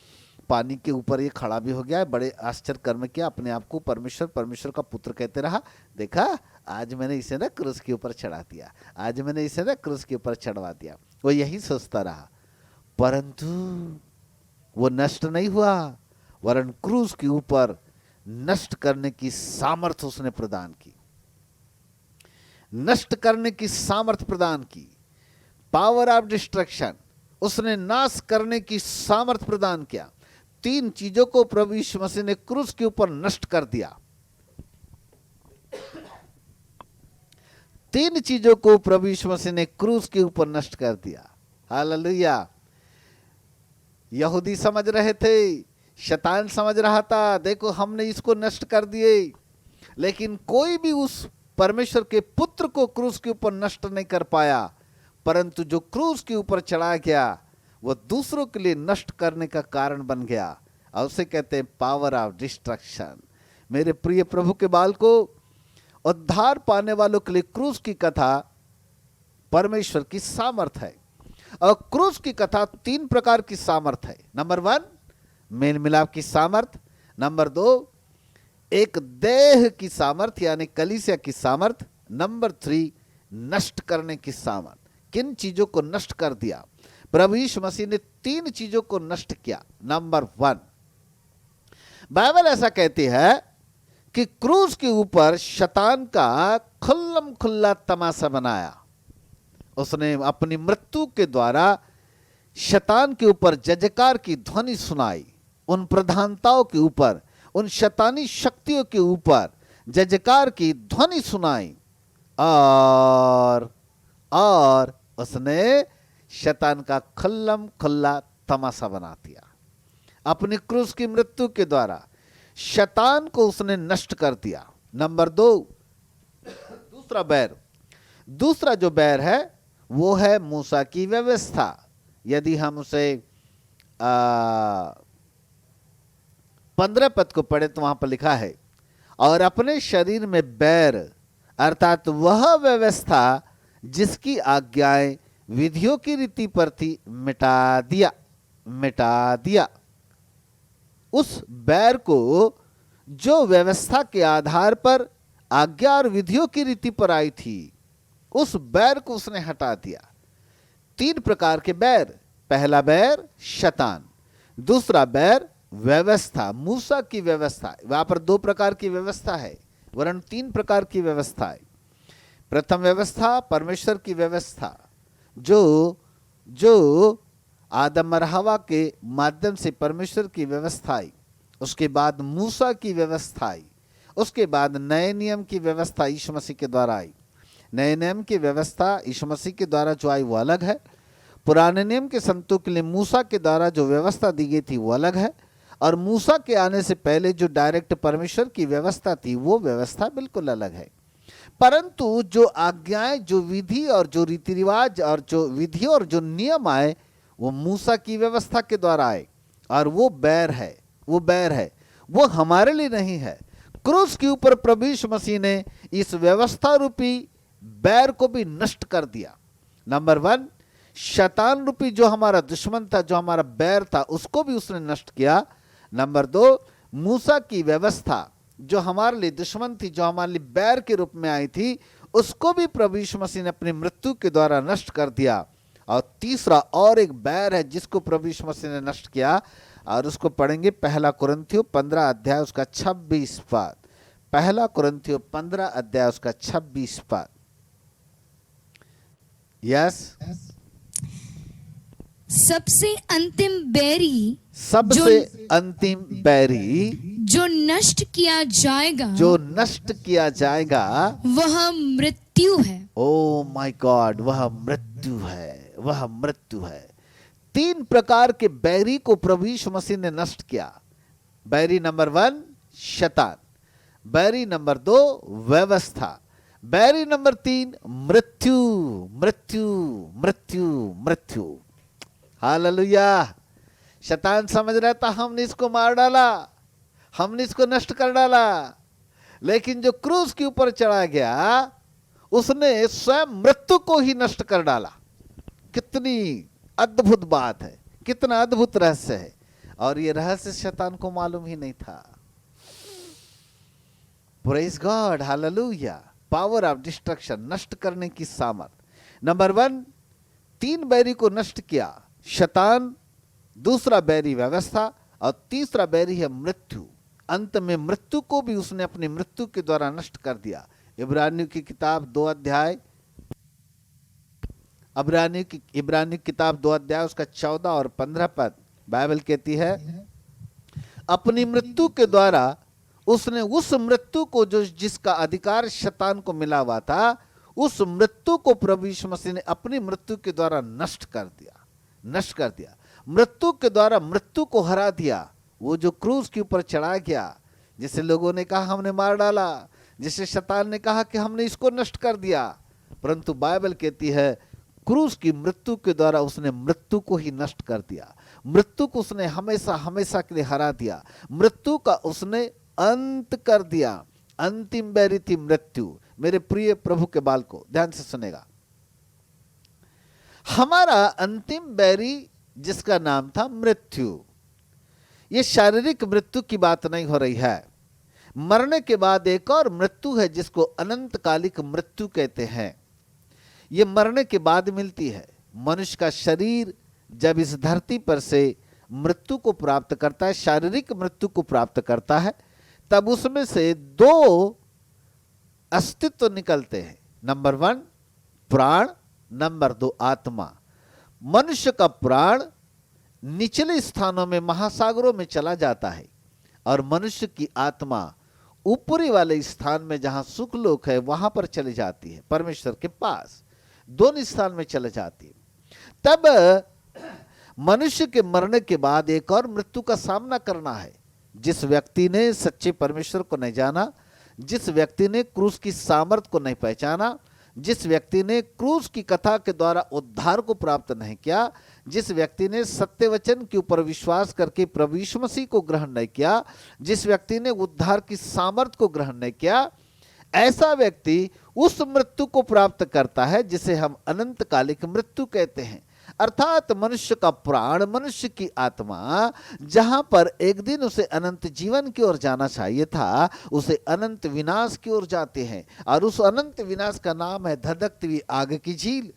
पानी के ऊपर ये खड़ा भी हो गया है, बड़े आश्चर्य कर्म किया, अपने आप को परमेश्वर का पुत्र कहते रहा। देखा, आज मैंने इसे ना क्रूस के ऊपर चढ़ा दिया, आज मैंने इसे ना क्रूस के ऊपर चढ़वा दिया। वो यही सोचता रहा, परंतु वो नष्ट नहीं हुआ, वरन क्रूस के ऊपर नष्ट करने की सामर्थ्य उसने प्रदान की, नष्ट करने की सामर्थ्य प्रदान की। पावर ऑफ डिस्ट्रक्शन, उसने नाश करने की सामर्थ्य प्रदान किया। 3 चीजों को प्रभु यीशु मसीह ने क्रूस के ऊपर नष्ट कर दिया। 3 चीजों को प्रभु यीशु मसीह ने क्रूस के ऊपर नष्ट कर दिया। हालेलुया। यहूदी समझ रहे थे, शैतान समझ रहा था, देखो हमने इसको नष्ट कर दिए, लेकिन कोई भी उस परमेश्वर के पुत्र को क्रूस के ऊपर नष्ट नहीं कर पाया, परंतु जो क्रूस के ऊपर चढ़ा गया वो दूसरों के लिए नष्ट करने का कारण बन गया, और उसे कहते हैं पावर ऑफ डिस्ट्रक्शन। मेरे प्रिय प्रभु के बाल को, उद्धार पाने वालों के लिए क्रूस की कथा परमेश्वर की सामर्थ है। और क्रूस की कथा 3 प्रकार की सामर्थ है। नंबर 1, मेल मिलाप की सामर्थ। नंबर 2, एक देह की सामर्थ यानी कलीसिया की सामर्थ। नंबर 3, नष्ट करने की सामर्थ। किन चीजों को नष्ट कर दिया? प्रभु यीशु मसीह ने 3 चीजों को नष्ट किया। नंबर 1, बाइबल ऐसा कहती है कि क्रूस के ऊपर शैतान का खुल्लम खुल्ला तमाशा बनाया। उसने अपनी मृत्यु के द्वारा शैतान के ऊपर जयजयकार की ध्वनि सुनाई, उन प्रधानताओं के ऊपर, उन शैतानी शक्तियों के ऊपर जयजयकार की ध्वनि सुनाई, और उसने शैतान का खुल्लम खुल्ला तमाशा बना दिया। अपनी क्रूस की मृत्यु के द्वारा शैतान को उसने नष्ट कर दिया। नंबर 2, दूसरा जो बैर है वो है मूसा की व्यवस्था। यदि हम उसे 15 पद को पढ़े तो वहां पर लिखा है, और अपने शरीर में बैर अर्थात वह व्यवस्था जिसकी आज्ञाएं विधियों की रीति पर थी मिटा दिया। उस बैर को जो व्यवस्था के आधार पर आज्ञा और विधियों की रीति पर आई थी, उस बैर को उसने हटा दिया। 3 प्रकार के बैर, पहला बैर शैतान, दूसरा बैर व्यवस्था, मूसा की व्यवस्था। वहां पर 2 प्रकार की व्यवस्था है, वरन 3 प्रकार की व्यवस्था है। प्रथम व्यवस्था परमेश्वर की व्यवस्था, जो आदम और हवा के माध्यम से परमेश्वर की व्यवस्था आई। उसके बाद मूसा की व्यवस्था आई। उसके बाद नए नियम की व्यवस्था यीशु मसीह के द्वारा आई। नए नियम की व्यवस्था यीशु मसीह के द्वारा जो आई वो अलग है। पुराने नियम के संतों के लिए मूसा के द्वारा जो व्यवस्था दी गई थी वो अलग है, और मूसा के आने से पहले जो डायरेक्ट परमेश्वर की व्यवस्था थी वो व्यवस्था बिल्कुल अलग है। परंतु जो आज्ञाएं, जो विधि और जो रीति रिवाज और जो विधि और जो नियम आए वो मूसा की व्यवस्था के द्वारा आए, और वो बैर है, वो हमारे लिए नहीं है। क्रूस के ऊपर प्रभु यीशु मसीह ने इस व्यवस्था रूपी बैर को भी नष्ट कर दिया। नंबर 1, शैतान रूपी जो हमारा दुश्मन था, जो हमारा बैर था, उसको भी उसने नष्ट किया। नंबर 2, मूसा की व्यवस्था जो हमारे लिए दुश्मन थी, जो हमारे लिए बैर के रूप में आई थी, उसको भी प्रभु यीशु मसीह ने अपनी मृत्यु के द्वारा नष्ट कर दिया। और तीसरा और एक बैर है जिसको प्रभु यीशु मसीह ने नष्ट किया, और उसको पढ़ेंगे 1 कुरिन्थियों 15 अध्याय उसका 26 पद। 1 कुरिन्थियों 15 अध्याय उसका 26 पद। यस, सबसे अंतिम बैरी जो नष्ट किया जाएगा वह मृत्यु है। ओ माय गॉड, वह मृत्यु है। 3 प्रकार के बैरी को प्रभु यीशु मसीह ने नष्ट किया। बैरी नंबर 1 शैतान, बैरी नंबर 2 व्यवस्था, बैरी नंबर 3 मृत्यु। हालेलुया। शैतान समझ रहा था हमने इसको मार डाला, हमने इसको नष्ट कर डाला, लेकिन जो क्रूस के ऊपर चढ़ा गया उसने स्वयं मृत्यु को ही नष्ट कर डाला। कितनी अद्भुत बात है, कितना अद्भुत रहस्य है, और ये रहस्य शैतान को मालूम ही नहीं था। Praise God, hallelujah. Power of destruction, नष्ट करने की सामर्थ। नंबर 1, 3 बैरी को नष्ट किया, शैतान, दूसरा बैरी व्यवस्था, और तीसरा बैरी है मृत्यु। अंत में मृत्यु को भी उसने अपनी मृत्यु के द्वारा नष्ट कर दिया। इब्रानियों की किताब 2 अध्याय, इब्रानियों की किताब 2 अध्याय उसका 14 और 15 पद, बाइबल कहती है, अपनी मृत्यु के द्वारा उसने उस मृत्यु को जो जिसका अधिकार शैतान को मिला हुआ था, उस मृत्यु को प्रभु यीशु मसीह ने अपनी मृत्यु के द्वारा नष्ट कर दिया। मृत्यु के द्वारा मृत्यु को हरा दिया। वो जो क्रूस के ऊपर चढ़ा गया, जिसे लोगों ने कहा हमने मार डाला, जिसे शैतान ने कहा कि हमने इसको नष्ट कर दिया, परंतु बाइबल कहती है क्रूस की मृत्यु के द्वारा उसने मृत्यु को ही नष्ट कर दिया। मृत्यु को उसने हमेशा के लिए हरा दिया। मृत्यु का उसने अंत कर दिया। अंतिम बैरी थी मृत्यु। मेरे प्रिय प्रभु के बाल को ध्यान से सुनेगा, हमारा अंतिम बैरी जिसका नाम था मृत्यु, यह शारीरिक मृत्यु की बात नहीं हो रही है। मरने के बाद एक और मृत्यु है जिसको अनंतकालिक मृत्यु कहते हैं। यह मरने के बाद मिलती है। मनुष्य का शरीर जब इस धरती पर से मृत्यु को प्राप्त करता है, शारीरिक मृत्यु को प्राप्त करता है, तब उसमें से दो अस्तित्व निकलते हैं। नंबर 1 प्राण, नंबर 2 आत्मा। मनुष्य का प्राण निचले स्थानों में, महासागरों में चला जाता है और मनुष्य की आत्मा ऊपरी वाले स्थान में जहां सुखलोक है वहां पर चली जाती है, परमेश्वर के पास। दोनों स्थान में चले जाती है। तब मनुष्य के मरने के बाद एक और मृत्यु का सामना करना है। जिस व्यक्ति ने सच्चे परमेश्वर को नहीं जाना, जिस व्यक्ति ने क्रूस की सामर्थ को नहीं पहचाना, जिस व्यक्ति ने क्रूस की कथा के द्वारा उद्धार को प्राप्त नहीं किया, जिस व्यक्ति ने सत्य वचन के ऊपर विश्वास करके प्रभु यीशु मसीह को ग्रहण नहीं किया, जिस व्यक्ति ने उद्धार की सामर्थ को ग्रहण नहीं किया, ऐसा व्यक्ति उस मृत्यु को प्राप्त करता है जिसे हम अनंतकालिक मृत्यु कहते हैं। अर्थात मनुष्य का प्राण, मनुष्य की आत्मा जहां पर एक दिन उसे अनंत जीवन की ओर जाना चाहिए था, उसे अनंत विनाश की ओर जाते हैं। और उस अनंत विनाश का नाम है धधकती हुई आग की झील।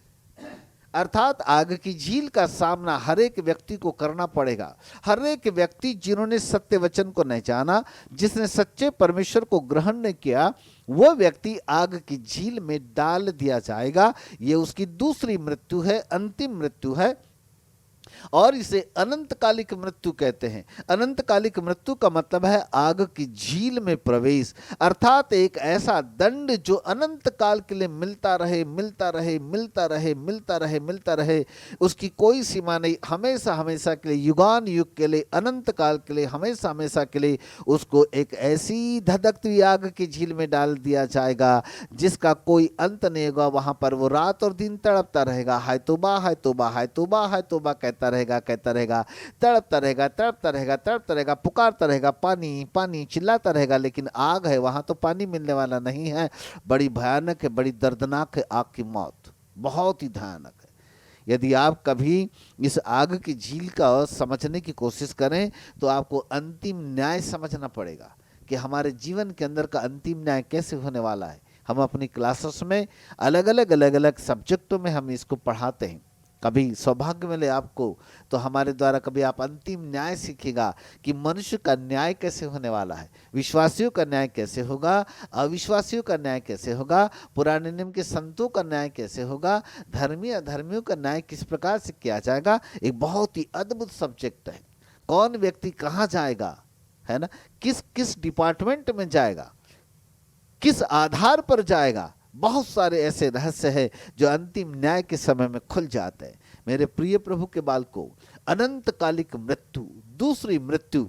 अर्थात आग की झील का सामना हर एक व्यक्ति को करना पड़ेगा। हर एक व्यक्ति जिन्होंने सत्य वचन को नहीं जाना, जिसने सच्चे परमेश्वर को ग्रहण नहीं किया, वो व्यक्ति आग की झील में डाल दिया जाएगा। ये उसकी दूसरी मृत्यु है, अंतिम मृत्यु है, और इसे अनंतकालिक मृत्यु कहते हैं। अनंतकालिक मृत्यु का मतलब है आग की झील में प्रवेश, अर्थात एक ऐसा दंड जो अनंत काल के लिए मिलता रहे, मिलता रहे, मिलता रहे, मिलता रहे, मिलता रहे, उसकी कोई सीमा नहीं, हमेशा हमेशा के लिए, युगान युग के लिए, अनंत काल के लिए, हमेशा हमेशा के लिए उसको एक ऐसी धधकती हुई आग की झील में डाल दिया जाएगा जिसका कोई अंत नहीं होगा। वहां पर वो रात और दिन तड़पता रहेगा, हाय तौबा, हाय तौबा, हाय तौबा, हाय तौबा कहता रहेगा, कहता रहेगा, तड़पता रहेगा, तड़पता रहेगा, तड़पता रहेगा, पुकारता रहेगा, पानी पानी चिल्लाता रहेगा। लेकिन आग है, वहां तो पानी मिलने वाला नहीं है। बड़ी भयानक है, बड़ी दर्दनाक है आग की मौत, बहुत ही भयानक है। यदि आप कभी इस आग की झील का समझने की कोशिश करें तो आपको अंतिम न्याय समझना पड़ेगा कि हमारे जीवन के अंदर का अंतिम न्याय कैसे होने वाला है। हम अपनी क्लासेस में अलग अलग सब्जेक्टों में हम इसको पढ़ाते हैं। कभी सौभाग्य मिले आपको तो हमारे द्वारा कभी आप अंतिम न्याय सीखेगा कि मनुष्य का न्याय कैसे होने वाला है, विश्वासियों का न्याय कैसे होगा, अविश्वासियों का न्याय कैसे होगा, पुराने नियम के संतों का न्याय कैसे होगा, धर्मी अधर्मियों का न्याय किस प्रकार से किया जाएगा। एक बहुत ही अद्भुत सब्जेक्ट है। कौन व्यक्ति कहाँ जाएगा, है ना, किस किस डिपार्टमेंट में जाएगा, किस आधार पर जाएगा, बहुत सारे ऐसे रहस्य हैं जो अंतिम न्याय के समय में खुल जाते हैं। मेरे प्रिय प्रभु के बालकों, अनंतकालिक मृत्यु, दूसरी मृत्यु,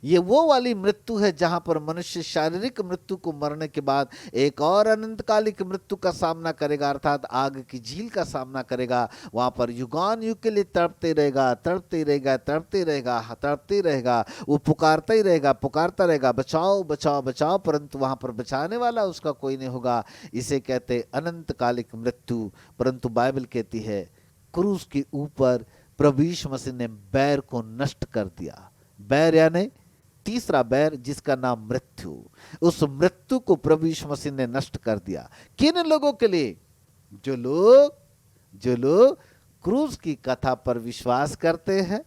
ये वो वाली मृत्यु है जहां पर मनुष्य शारीरिक मृत्यु को मरने के बाद एक और अनंतकालिक मृत्यु का सामना करेगा, अर्थात आग की झील का सामना करेगा। वहां पर युगान युग के लिए तड़पते रहेगा, तड़पते रहेगा, तड़पते रहेगा, तड़पते रहेगा, वो पुकारता ही रहेगा, पुकारता रहेगा, बचाओ बचाओ बचाओ, परंतु वहां पर बचाने वाला उसका कोई नहीं होगा। इसे कहते अनंतकालिक मृत्यु। परंतु बाइबल कहती है क्रूस के ऊपर प्रभु यीशु मसीह ने बैर को नष्ट कर दिया। बैर यानी तीसरा बैर जिसका नाम मृत्यु, उस मृत्यु को प्रभु यीशु मसीह ने नष्ट कर दिया। किन लोगों के लिए? जो लोग क्रूस की कथा पर विश्वास करते हैं,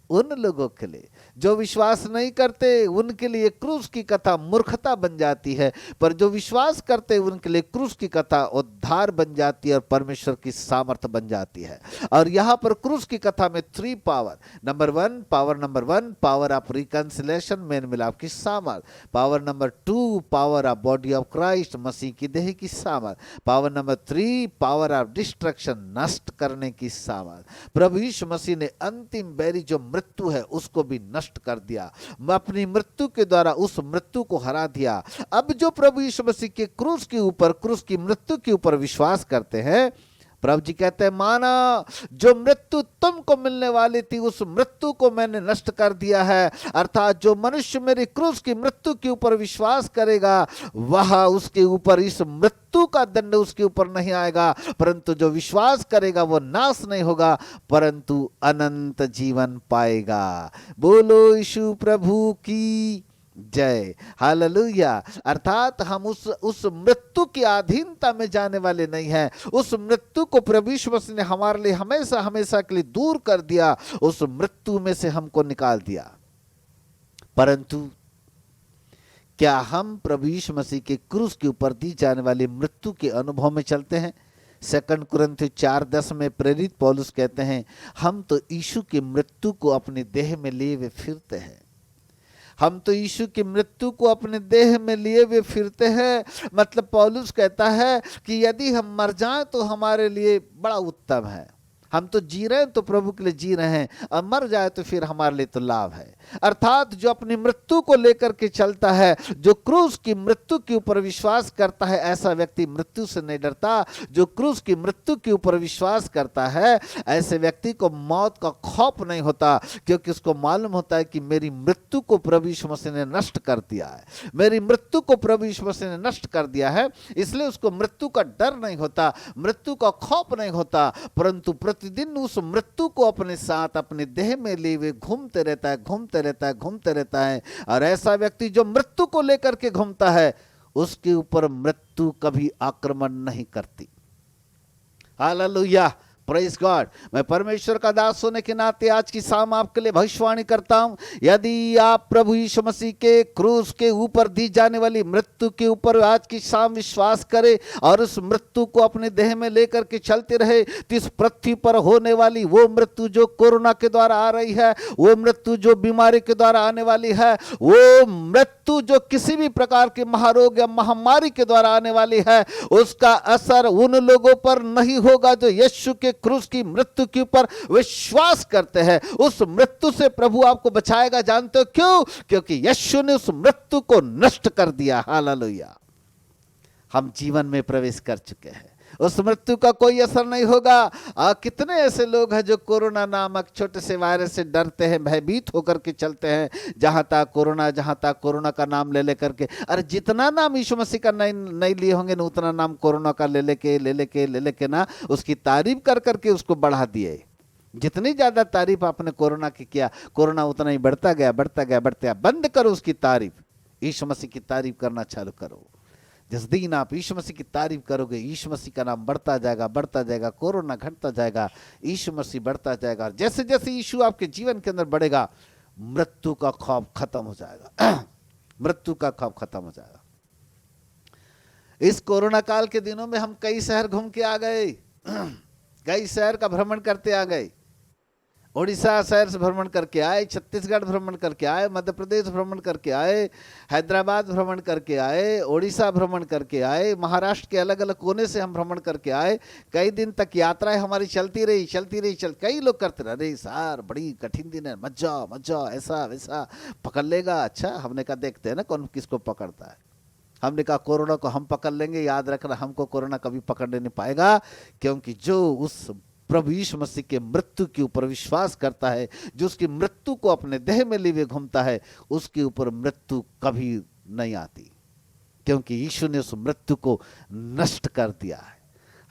उन लोगों के लिए। जो विश्वास नहीं करते उनके लिए क्रूस की कथा मूर्खता बन जाती है, पर जो विश्वास करते हैं उनके लिए क्रूस की कथा उद्धार बन जाती है और परमेश्वर की सामर्थ बन जाती है। और यहाँ पर क्रूस की कथा में 3 power, number 1 power of reconciliation, मेल मिलाप की सामर्थ। Power number 2 power of body of Christ, मसीह की देह की सामर्थ। Power number 3 power of destruction, नष्ट करने की सामर्थ। प्रभु यीशु मसीह ने अंतिम बैरी जो मृत्यु है उसको भी नष्ट कर दिया, अपनी मृत्यु के द्वारा उस मृत्यु को हरा दिया। अब जो प्रभु यीशु मसीह के क्रूस के ऊपर, क्रूस की मृत्यु के ऊपर विश्वास करते हैं, प्रभु जी कहते हैं माना जो मृत्यु तुमको मिलने वाली थी उस मृत्यु को मैंने नष्ट कर दिया है। अर्थात जो मनुष्य मेरी क्रूस की मृत्यु के ऊपर विश्वास करेगा वह उसके ऊपर इस मृत्यु का दंड उसके ऊपर नहीं आएगा, परंतु जो विश्वास करेगा वो नाश नहीं होगा परंतु अनंत जीवन पाएगा। बोलो यीशु प्रभु की जय, हालेलुया। अर्थात हम उस मृत्यु की अधीनता में जाने वाले नहीं हैं। उस मृत्यु को प्रभु यीशु मसीह ने हमारे लिए हमेशा हमेशा के लिए दूर कर दिया, उस मृत्यु में से हमको निकाल दिया। परंतु क्या हम प्रभु यीशु मसीह के क्रूस के ऊपर दी जाने वाली मृत्यु के अनुभव में चलते हैं? 2 कुरिन्थियों 4:10 में प्रेरित पौलुस कहते हैं, हम तो यीशु की मृत्यु को अपने देह में लिए हुए फिरते हैं। हम तो यीशु की मृत्यु को अपने देह में लिए हुए फिरते हैं। मतलब पौलुस कहता है कि यदि हम मर जाएं तो हमारे लिए बड़ा उत्तम है। हम तो जी रहे हैं तो प्रभु के लिए जी रहे हैं, और मर जाए तो फिर हमारे लिए तो लाभ है। अर्थात जो अपनी मृत्यु को लेकर के चलता है, जो क्रूस की मृत्यु के ऊपर विश्वास करता है, ऐसा व्यक्ति मृत्यु से नहीं डरता। जो क्रूस की मृत्यु के ऊपर विश्वास करता है, ऐसे व्यक्ति को मौत का खौफ नहीं होता, क्योंकि उसको मालूम होता है कि मेरी मृत्यु को प्रभु यीशु मसीह ने नष्ट कर दिया है। मेरी मृत्यु को प्रभु यीशु मसीह ने नष्ट कर दिया है, इसलिए उसको मृत्यु का डर नहीं होता, मृत्यु का खौफ नहीं होता। परंतु प्रतिदिन उस मृत्यु को अपने साथ अपने देह में लिए हुए घूमते रहता है, घूमते रहता है, घूमते रहता है। और ऐसा व्यक्ति जो मृत्यु को लेकर के घूमता है, उसके ऊपर मृत्यु कभी आक्रमण नहीं करती। Hallelujah, praise God. मैं परमेश्वर का दास होने के नाते आज की शाम आपके लिए भविष्यवाणी करता हूं, यदि आप प्रभु यीशु मसीह के क्रूस के ऊपर दी जाने वाली मृत्यु के ऊपर आज की शाम विश्वास करें और उस मृत्यु को अपने देह में लेकर के चलते रहे, तो इस पृथ्वी पर होने वाली वो मृत्यु जो कोरोना के द्वारा आ रही है, वो मृत्यु जो बीमारी के द्वारा आने वाली है, वो मृत्यु जो किसी भी प्रकार के महारोग या महामारी के द्वारा आने वाली है, उसका असर उन लोगों पर नहीं होगा जो यीशु के क्रूस की मृत्यु के ऊपर विश्वास करते हैं। उस मृत्यु से प्रभु आपको बचाएगा। जानते हो क्यों? क्योंकि यीशु ने उस मृत्यु को नष्ट कर दिया। हालेलुया, हम जीवन में प्रवेश कर चुके हैं, उस मृत्यु का कोई असर नहीं होगा। कितने ऐसे लोग हैं जो कोरोना नामक छोटे से वायरस से डरते हैं, भयभीत होकर के चलते हैं, जहां तक कोरोना का नाम ले लेकर के। अरे जितना नाम यीशु मसीह का नहीं लिए होंगे ना, उतना नाम कोरोना का ले लेके ना उसकी तारीफ कर करके उसको बढ़ा दिए। जितनी ज्यादा तारीफ आपने कोरोना की किया, कोरोना उतना ही बढ़ता गया। बंद करो उसकी तारीफ, यीशु मसीह की तारीफ करना चालू करो। जिस दिन आप यीशु मसीह की तारीफ करोगे, यीशु मसीह का नाम बढ़ता जाएगा, कोरोना घटता जाएगा, यीशु मसीह बढ़ता जाएगा। और जैसे जैसे यीशु आपके जीवन के अंदर बढ़ेगा, मृत्यु का खौफ खत्म हो जाएगा। मृत्यु का खौफ खत्म हो जाएगा। इस कोरोना काल के दिनों में हम कई शहर घूम के आ गए, कई शहर का भ्रमण करते आ गए। उड़ीसा शहर से भ्रमण करके आए, छत्तीसगढ़ भ्रमण करके आए, मध्य प्रदेश भ्रमण करके आए, हैदराबाद भ्रमण करके आए, उड़ीसा भ्रमण करके आए, महाराष्ट्र के अलग अलग कोने से हम भ्रमण करके आए। कई दिन तक यात्राएं हमारी चलती रही। कई लोग करते रहे, अरे सार बड़ी कठिन दिन है, मजा ऐसा वैसा पकड़ लेगा। अच्छा, हमने कहा देखते हैं ना कौन किसको पकड़ता है। हमने कहा कोरोना को हम पकड़ लेंगे, याद रखना हमको कोरोना कभी पकड़ने नहीं पाएगा, क्योंकि जो उस प्रभु यीशु मसीह के मृत्यु के ऊपर विश्वास करता है, जो उसकी मृत्यु को अपने देह में लिए घूमता है, उसके ऊपर मृत्यु कभी नहीं आती, क्योंकि यीशु ने उस मृत्यु को नष्ट कर दिया है।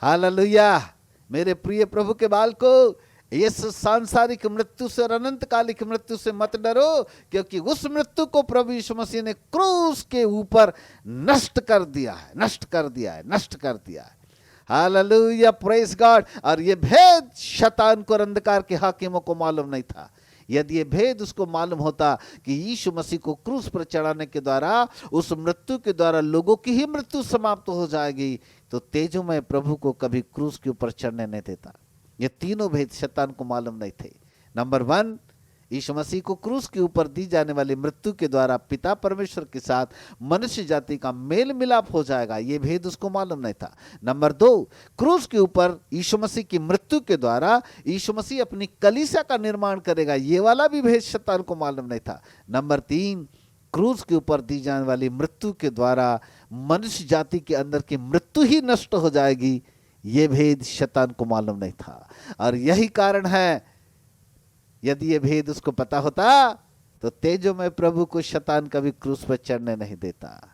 हालेलुया, मेरे प्रिय प्रभु के बाल को इस सांसारिक मृत्यु से और अनंतकालिक मृत्यु से मत डरो, क्योंकि उस मृत्यु को प्रभु यीशु मसीह ने क्रूस के ऊपर नष्ट कर दिया है। Hallelujah, praise God. और ये भेद शैतान को और अंधकार के हाकिमों को मालूम नहीं था। यदि ये भेद उसको मालूम होता कि यीशु मसीह को क्रूस पर चढ़ाने के द्वारा, उस मृत्यु के द्वारा लोगों की ही मृत्यु समाप्त हो जाएगी, तो तेजोमय प्रभु को कभी क्रूस के ऊपर चढ़ने नहीं देता। ये तीनों भेद शैतान को मालूम नहीं थे। नंबर 1, यीशु मसीह को क्रूस के ऊपर दी जाने वाली मृत्यु के द्वारा पिता परमेश्वर के साथ मनुष्य जाति का मेल मिलाप हो जाएगा, ये भेद उसको मालूम नहीं था। नंबर 2, क्रूस के ऊपर यीशु मसीह की मृत्यु के द्वारा यीशु मसीह अपनी कलीसिया का निर्माण करेगा, ये वाला भी भेद शैतान को मालूम नहीं था। नंबर 3, क्रूस के ऊपर दी जाने वाली मृत्यु के द्वारा मनुष्य जाति के अंदर की मृत्यु ही नष्ट हो जाएगी, ये भेद शैतान को मालूम नहीं था। और यही कारण है, यदि ये भेद उसको पता होता तो तेजोमय प्रभु को शैतान कभी क्रूस पर चढ़ने नहीं देता,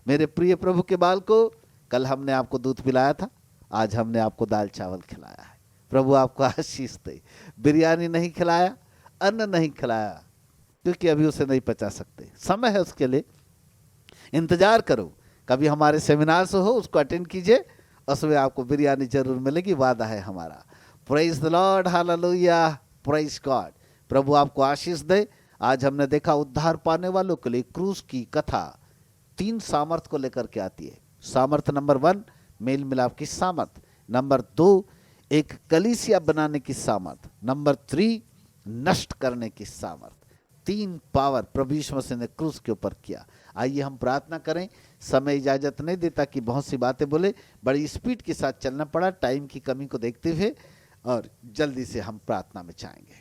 मेरे प्रिय प्रभु के बाल को, कल हमने आपको दूध पिलाया था, आज हमने आपको दाल चावल खिलाया है। प्रभु आपको आशीष दे। बिरयानी नहीं खिलाया, अन्न नहीं खिलाया, क्योंकि अभी उसे नहीं पचा सकते, समय है उसके लिए, इंतजार करो। कभी हमारे सेमिनार से हो उसको अटेंड कीजिए, उसमें आपको बिरयानी जरूर मिलेगी, वादा है हमारा। Praise the Lord, hallelujah, praise God. प्रभु आपको आशीष दे। आज हमने देखा उद्धार पाने वालों के लिए क्रूस की कथा 3 सामर्थ को लेकर के आती है। सामर्थ नंबर 1 मेल मिलाप की सामर्थ, नंबर 2 एक कलीसिया बनाने की सामर्थ, नंबर 3 नष्ट करने की सामर्थ। 3 पावर प्रभु यीशु मसीह ने क्रूस के ऊपर किया। आइए हम प्रार्थना करें। समय इजाजत नहीं देता कि बहुत सी बातें बोले, बड़ी स्पीड के साथ चलना पड़ा टाइम की कमी को देखते हुए, और जल्दी से हम प्रार्थना में जाएंगे।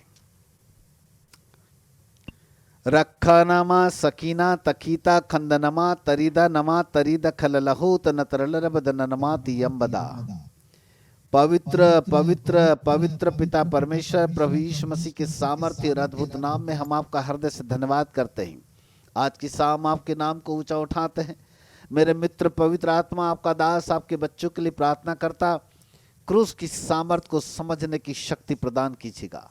रखा नमा सकीना तकीता खंदनमा तरीदा नमा तरीदा खललहूत नतरलरबदनमा तियंबदा। पवित्र पवित्र पवित्र पिता परमेश्वर प्रभु यीशु मसीह के सामर्थ्य और अद्भुत नाम में हम आपका हृदय से धन्यवाद करते हैं। आज की शाम आपके नाम को ऊंचा उठाते हैं। मेरे मित्र पवित्र आत्मा, आपका दास आपके बच्चों के लिए प्रार्थना करता, क्रूस की सामर्थ को समझने की शक्ति प्रदान कीजिएगा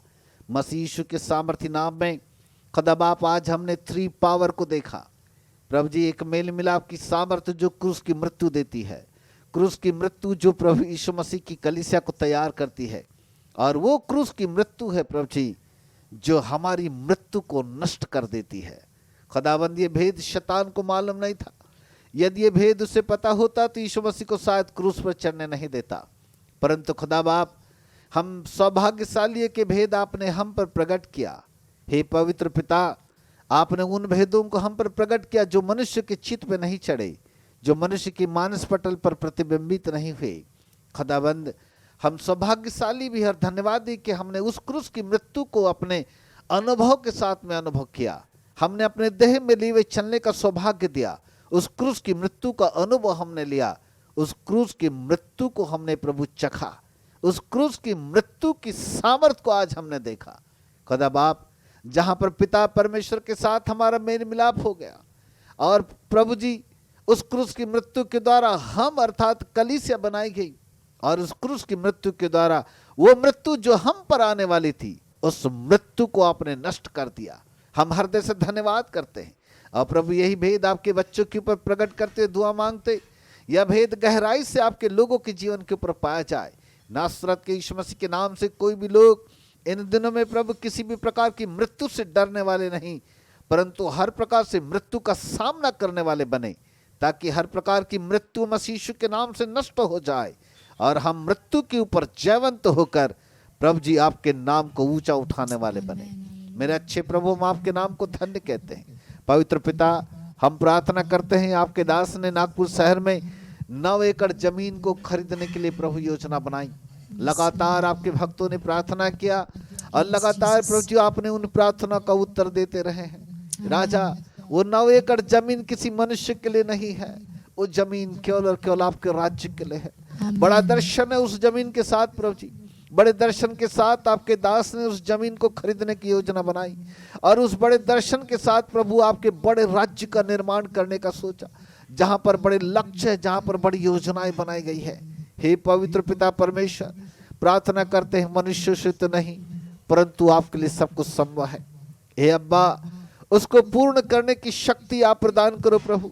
मसीह यीशु के सामर्थ्य नाम में। खुदा बाप, आज हमने 3 पावर को देखा प्रभु जी। एक मेल मिलाप की सामर्थ जो क्रूस की मृत्यु देती है, क्रूस की मृत्यु जो प्रभु यीशु मसीह की कलीसिया को तैयार करती है, और वो क्रूस की मृत्यु है प्रभु जी जो हमारी मृत्यु को नष्ट कर देती है। खुदाबंद, ये भेद शैतान को मालूम नहीं था। यदि ये भेद उसे पता होता तो यीशु मसीह को शायद क्रूस पर चढ़ने नहीं देता। परंतु खुदा बाप, हम सौभाग्यशाली के भेद आपने हम पर प्रकट किया। हे पवित्र पिता, आपने उन भेदों को हम पर प्रकट किया जो मनुष्य के चित्त पे नहीं चढ़े, जो मनुष्य की मानस पटल पर प्रतिबिंबित नहीं हुए। खुदाबंद, हम सौभाग्यशाली भी और धन्यवादी कि हमने उस क्रूस की मृत्यु को अपने अनुभव के साथ में अनुभव किया। हमने अपने देह में लिए हुए चलने का सौभाग्य दिया। उस क्रूस की मृत्यु का अनुभव हमने लिया। उस क्रूस की मृत्यु को हमने प्रभु चखा। उस क्रूस की मृत्यु की सामर्थ को आज हमने देखा। खुदा बाप, जहां पर पिता परमेश्वर के साथ हमारा मेल मिलाप हो गया, और प्रभु जी उस क्रूस की मृत्यु के द्वारा हम अर्थात कलीसिया बनाई गई, और उस क्रूस की मृत्यु के द्वारा वो मृत्यु जो हम पर आने वाली थी, उस मृत्यु को आपने नष्ट कर दिया। हम हृदय से धन्यवाद करते हैं। और प्रभु, यही भेद आपके बच्चों के ऊपर प्रकट करते, दुआ मांगते, यह भेद गहराई से आपके लोगों के जीवन के ऊपर पाया जाए। नासरत के यीशु मसीह के नाम से कोई भी लोग इन दिनों में प्रभु किसी भी प्रकार की मृत्यु से डरने वाले नहीं, परंतु हर प्रकार से मृत्यु का सामना करने वाले बने, ताकि हर प्रकार की मृत्यु मसीह यीशु के नाम से नष्ट हो जाए, और हम मृत्यु के ऊपर जयवंत होकर प्रभु जी आपके नाम को ऊंचा उठाने वाले बने। मेरे अच्छे प्रभु, हम आपके नाम को धन्य कहते हैं। पवित्र पिता, हम प्रार्थना करते हैं, आपके दास ने नागपुर शहर में 9 एकड़ जमीन को खरीदने के लिए प्रभु योजना बनाई। लगातार आपके भक्तों ने प्रार्थना किया, और लगातार प्रभु जी आपने उन प्रार्थना का उत्तर देते रहे हैं। राजा, वो 9 एकड़ जमीन किसी मनुष्य के लिए नहीं है, वो जमीन केवल और केवल आपके राज्य के लिए है। बड़ा दर्शन है उस जमीन के साथ प्रभु जी, बड़े दर्शन के साथ आपके दास ने उस जमीन को खरीदने की योजना बनाई, और उस बड़े दर्शन के साथ प्रभु आपके बड़े राज्य का निर्माण करने का सोचा, जहां पर बड़े लक्ष्य है, जहां पर बड़ी योजनाएं बनाई गई है। हे पवित्र पिता परमेश्वर, प्रार्थना करते हैं, मनुष्य से तो नहीं परंतु आपके लिए सब कुछ संभव है। हे अब्बा, उसको पूर्ण करने की शक्ति आप प्रदान करो प्रभु।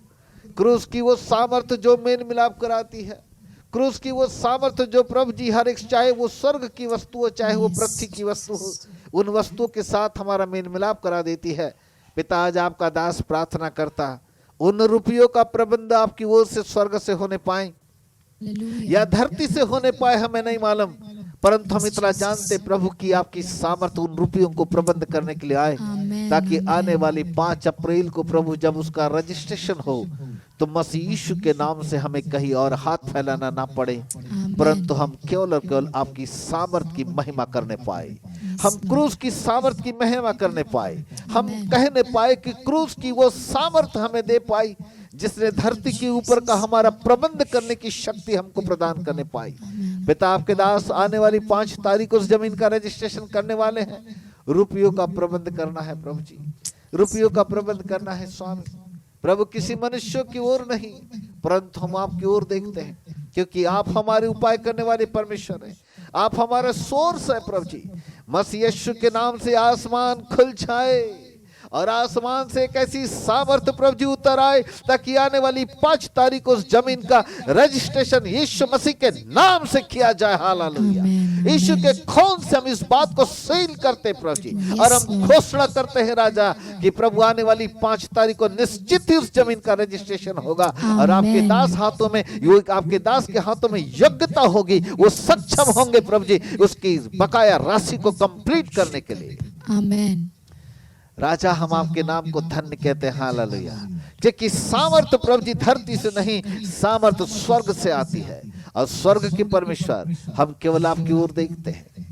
क्रूस की वो सामर्थ्य जो मेल मिलाप कराती है, क्रूस की वो सामर्थ्य जो प्रभु जी हर एक, चाहे वो स्वर्ग की वस्तु हो चाहे वो पृथ्वी की वस्तु हो, उन वस्तुओं के साथ हमारा मेल मिलाप करा देती है। पिता, आज आपका दास प्रार्थना करता, उन रुपयों का प्रबंध आपकी ओर से स्वर्ग से होने पाए या धरती से होने पाए हमें नहीं मालूम, परंतु हम इतना जानते प्रभु की आपकी सामर्थ्य उन रुपयों को प्रबंध करने के लिए आए, ताकि आने वाली 5 अप्रैल को प्रभु जब उसका रजिस्ट्रेशन हो तो मसीह यीशु के नाम से हमें कहीं और हाथ फैलाना ना पड़े, परंतु हम केवल और केवल आपकी सामर्थ की महिमा करने पाए। हम क्रूस की सामर्थ की महिमा करने पाए, हम कहने पाए कि क्रूस की वो सामर्थ हमें दे पाई जिसने धरती के ऊपर का हमारा प्रबंध करने की शक्ति हमको प्रदान करने पाई। पिता, आपके दास आने वाली 5 तारीख को उस जमीन का रजिस्ट्रेशन करने वाले हैं। रुपयों का प्रबंध करना है प्रभु जी, रुपयों का प्रबंध करना है स्वामी। प्रभु, किसी मनुष्य की ओर नहीं परंतु हम आपकी ओर देखते हैं, क्योंकि आप हमारे उपाय करने वाले परमेश्वर हैं, आप हमारा सोर्स है प्रभु जी। मसीह यीशु के नाम से आसमान खुल जाए और आसमान से एक ऐसी सामर्थ प्रभु जी उतर आए ताकि आने वाली 5 तारीख को उस जमीन का रजिस्ट्रेशन यीशु मसीह के नाम से किया जाए। हालेलुया। आमीन, यीशु के खून से हम इस बात को सील करते प्रभु जी, और हम घोषणा करते हैं राजा कि प्रभु आने वाली 5 तारीख को निश्चित ही उस जमीन का रजिस्ट्रेशन होगा और आपके दास हाथों में, आपके दास के हाथों में योग्यता होगी, वो सक्षम होंगे प्रभु जी उसकी बकाया राशि को कंप्लीट करने के लिए। आमीन। राजा हम आपके नाम को धन्य कहते हैं। हालेलुया। क्योंकि सामर्थ प्रभु जी धरती से नहीं, सामर्थ स्वर्ग से आती है, और स्वर्ग के परमेश्वर हम केवल आपकी ओर देखते हैं,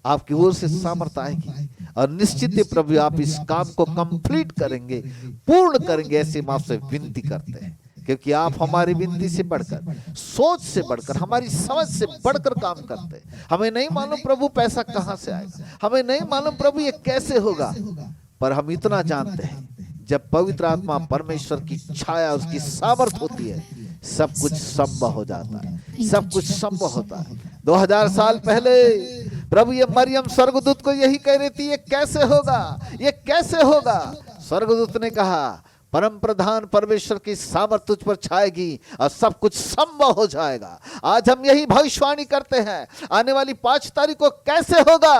आपकी ओर से सामर्थ आएगी और निश्चित ही प्रभु आप इस काम को कंप्लीट करेंगे, पूर्ण करेंगे, ऐसे हम आपसे विनती करते हैं। क्योंकि आप हमारी विनती से बढ़कर, सोच से बढ़कर, हमारी समझ से बढ़कर काम करते हैं। हमें नहीं मालूम प्रभु पैसा कहां से आएगा, हमें नहीं मालूम प्रभु ये कैसे होगा, पर हम इतना जानते हैं जब पवित्र आत्मा परमेश्वर की छाया, उसकी सामर्थ होती है, सब कुछ संभव हो जाता है, सब कुछ संभव होता है। 2000 साल पहले प्रभु ये मरियम स्वर्गदूत को यही कह रही थी, ये कैसे होगा, ये कैसे होगा। स्वर्गदूत ने कहा परम प्रधान परमेश्वर की सामर्थ तुझ पर छाएगी और सब कुछ संभव हो जाएगा। आज हम यही भविष्यवाणी करते हैं, आने वाली 5 तारीख को कैसे होगा,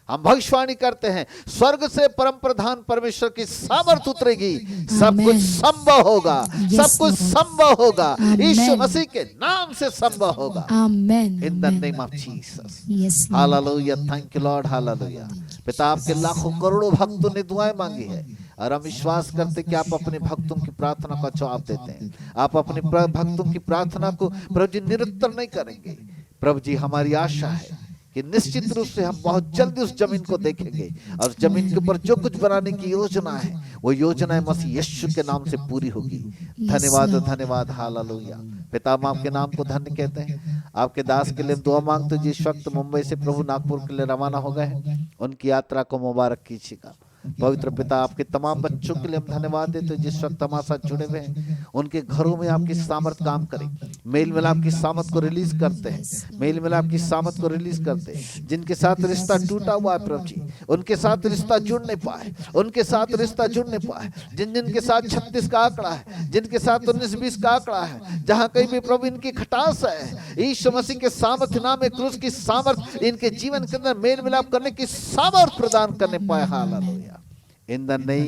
हम भविष्यवाणी करते हैं स्वर्ग से परम प्रधान परमेश्वर की सामर्थ उतरेगी, सब कुछ संभव होगा, सब कुछ संभव होगा, यीशु मसीह के नाम से संभव होगा। आमीन। In the name of Jesus. Yes hallelujah. Thank you Lord. Hallelujah. पिता आपके लाखों करोड़ों भक्तों ने दुआएं मांगी है, और हम विश्वास करते कि आप अपने भक्तों की प्रार्थना का जवाब देते हैं। आप अपने भक्तों की प्रार्थना को प्रभु जी निरुत्तर नहीं करेंगे। प्रभु जी हमारी आशा है कि निश्चित रूप से हम बहुत जल्दी उस जमीन को देखेंगे, और जमीन के ऊपर जो कुछ बनाने की योजना है वो योजनाएं मसीह यीशु के नाम से पूरी होगी। धन्यवाद, धन्यवाद। हालेलुया। पिता हम आपके नाम को धन्य कहते हैं। आपके दास के लिए दुआ मांगते जिस वक्त मुंबई से प्रभु नागपुर के लिए रवाना हो गए हैं, उनकी यात्रा को मुबारक कीजिएगा। पवित्र पिता आपके तमाम बच्चों के लिए हम धन्यवाद देते हैं जिस वक्त हमारे साथ जुड़े हुए हैं, उनके घरों में आपकी सामर्थ काम करे। मेल मिलाप की सामर्थ को रिलीज करते हैं, मेल मिलाप की सामर्थ को रिलीज करते हैं। जिनके साथ रिश्ता टूटा हुआ है प्रभु जी, उनके साथ रिश्ता जुड़ नहीं पाए, उनके साथ रिश्ता जुड़ नहीं पाए। जिनके साथ 36 का आंकड़ा है, जिनके साथ 19-20 का आंकड़ा है, जहां कहीं भी प्रभु इनकी खटास है, यीशु मसीह के सामर्थ नाम में क्रूस की सामर्थ इनके जीवन के अंदर मेल मिलाप करने की सामर्थ प्रदान करने पाए। हालेलुया। In the name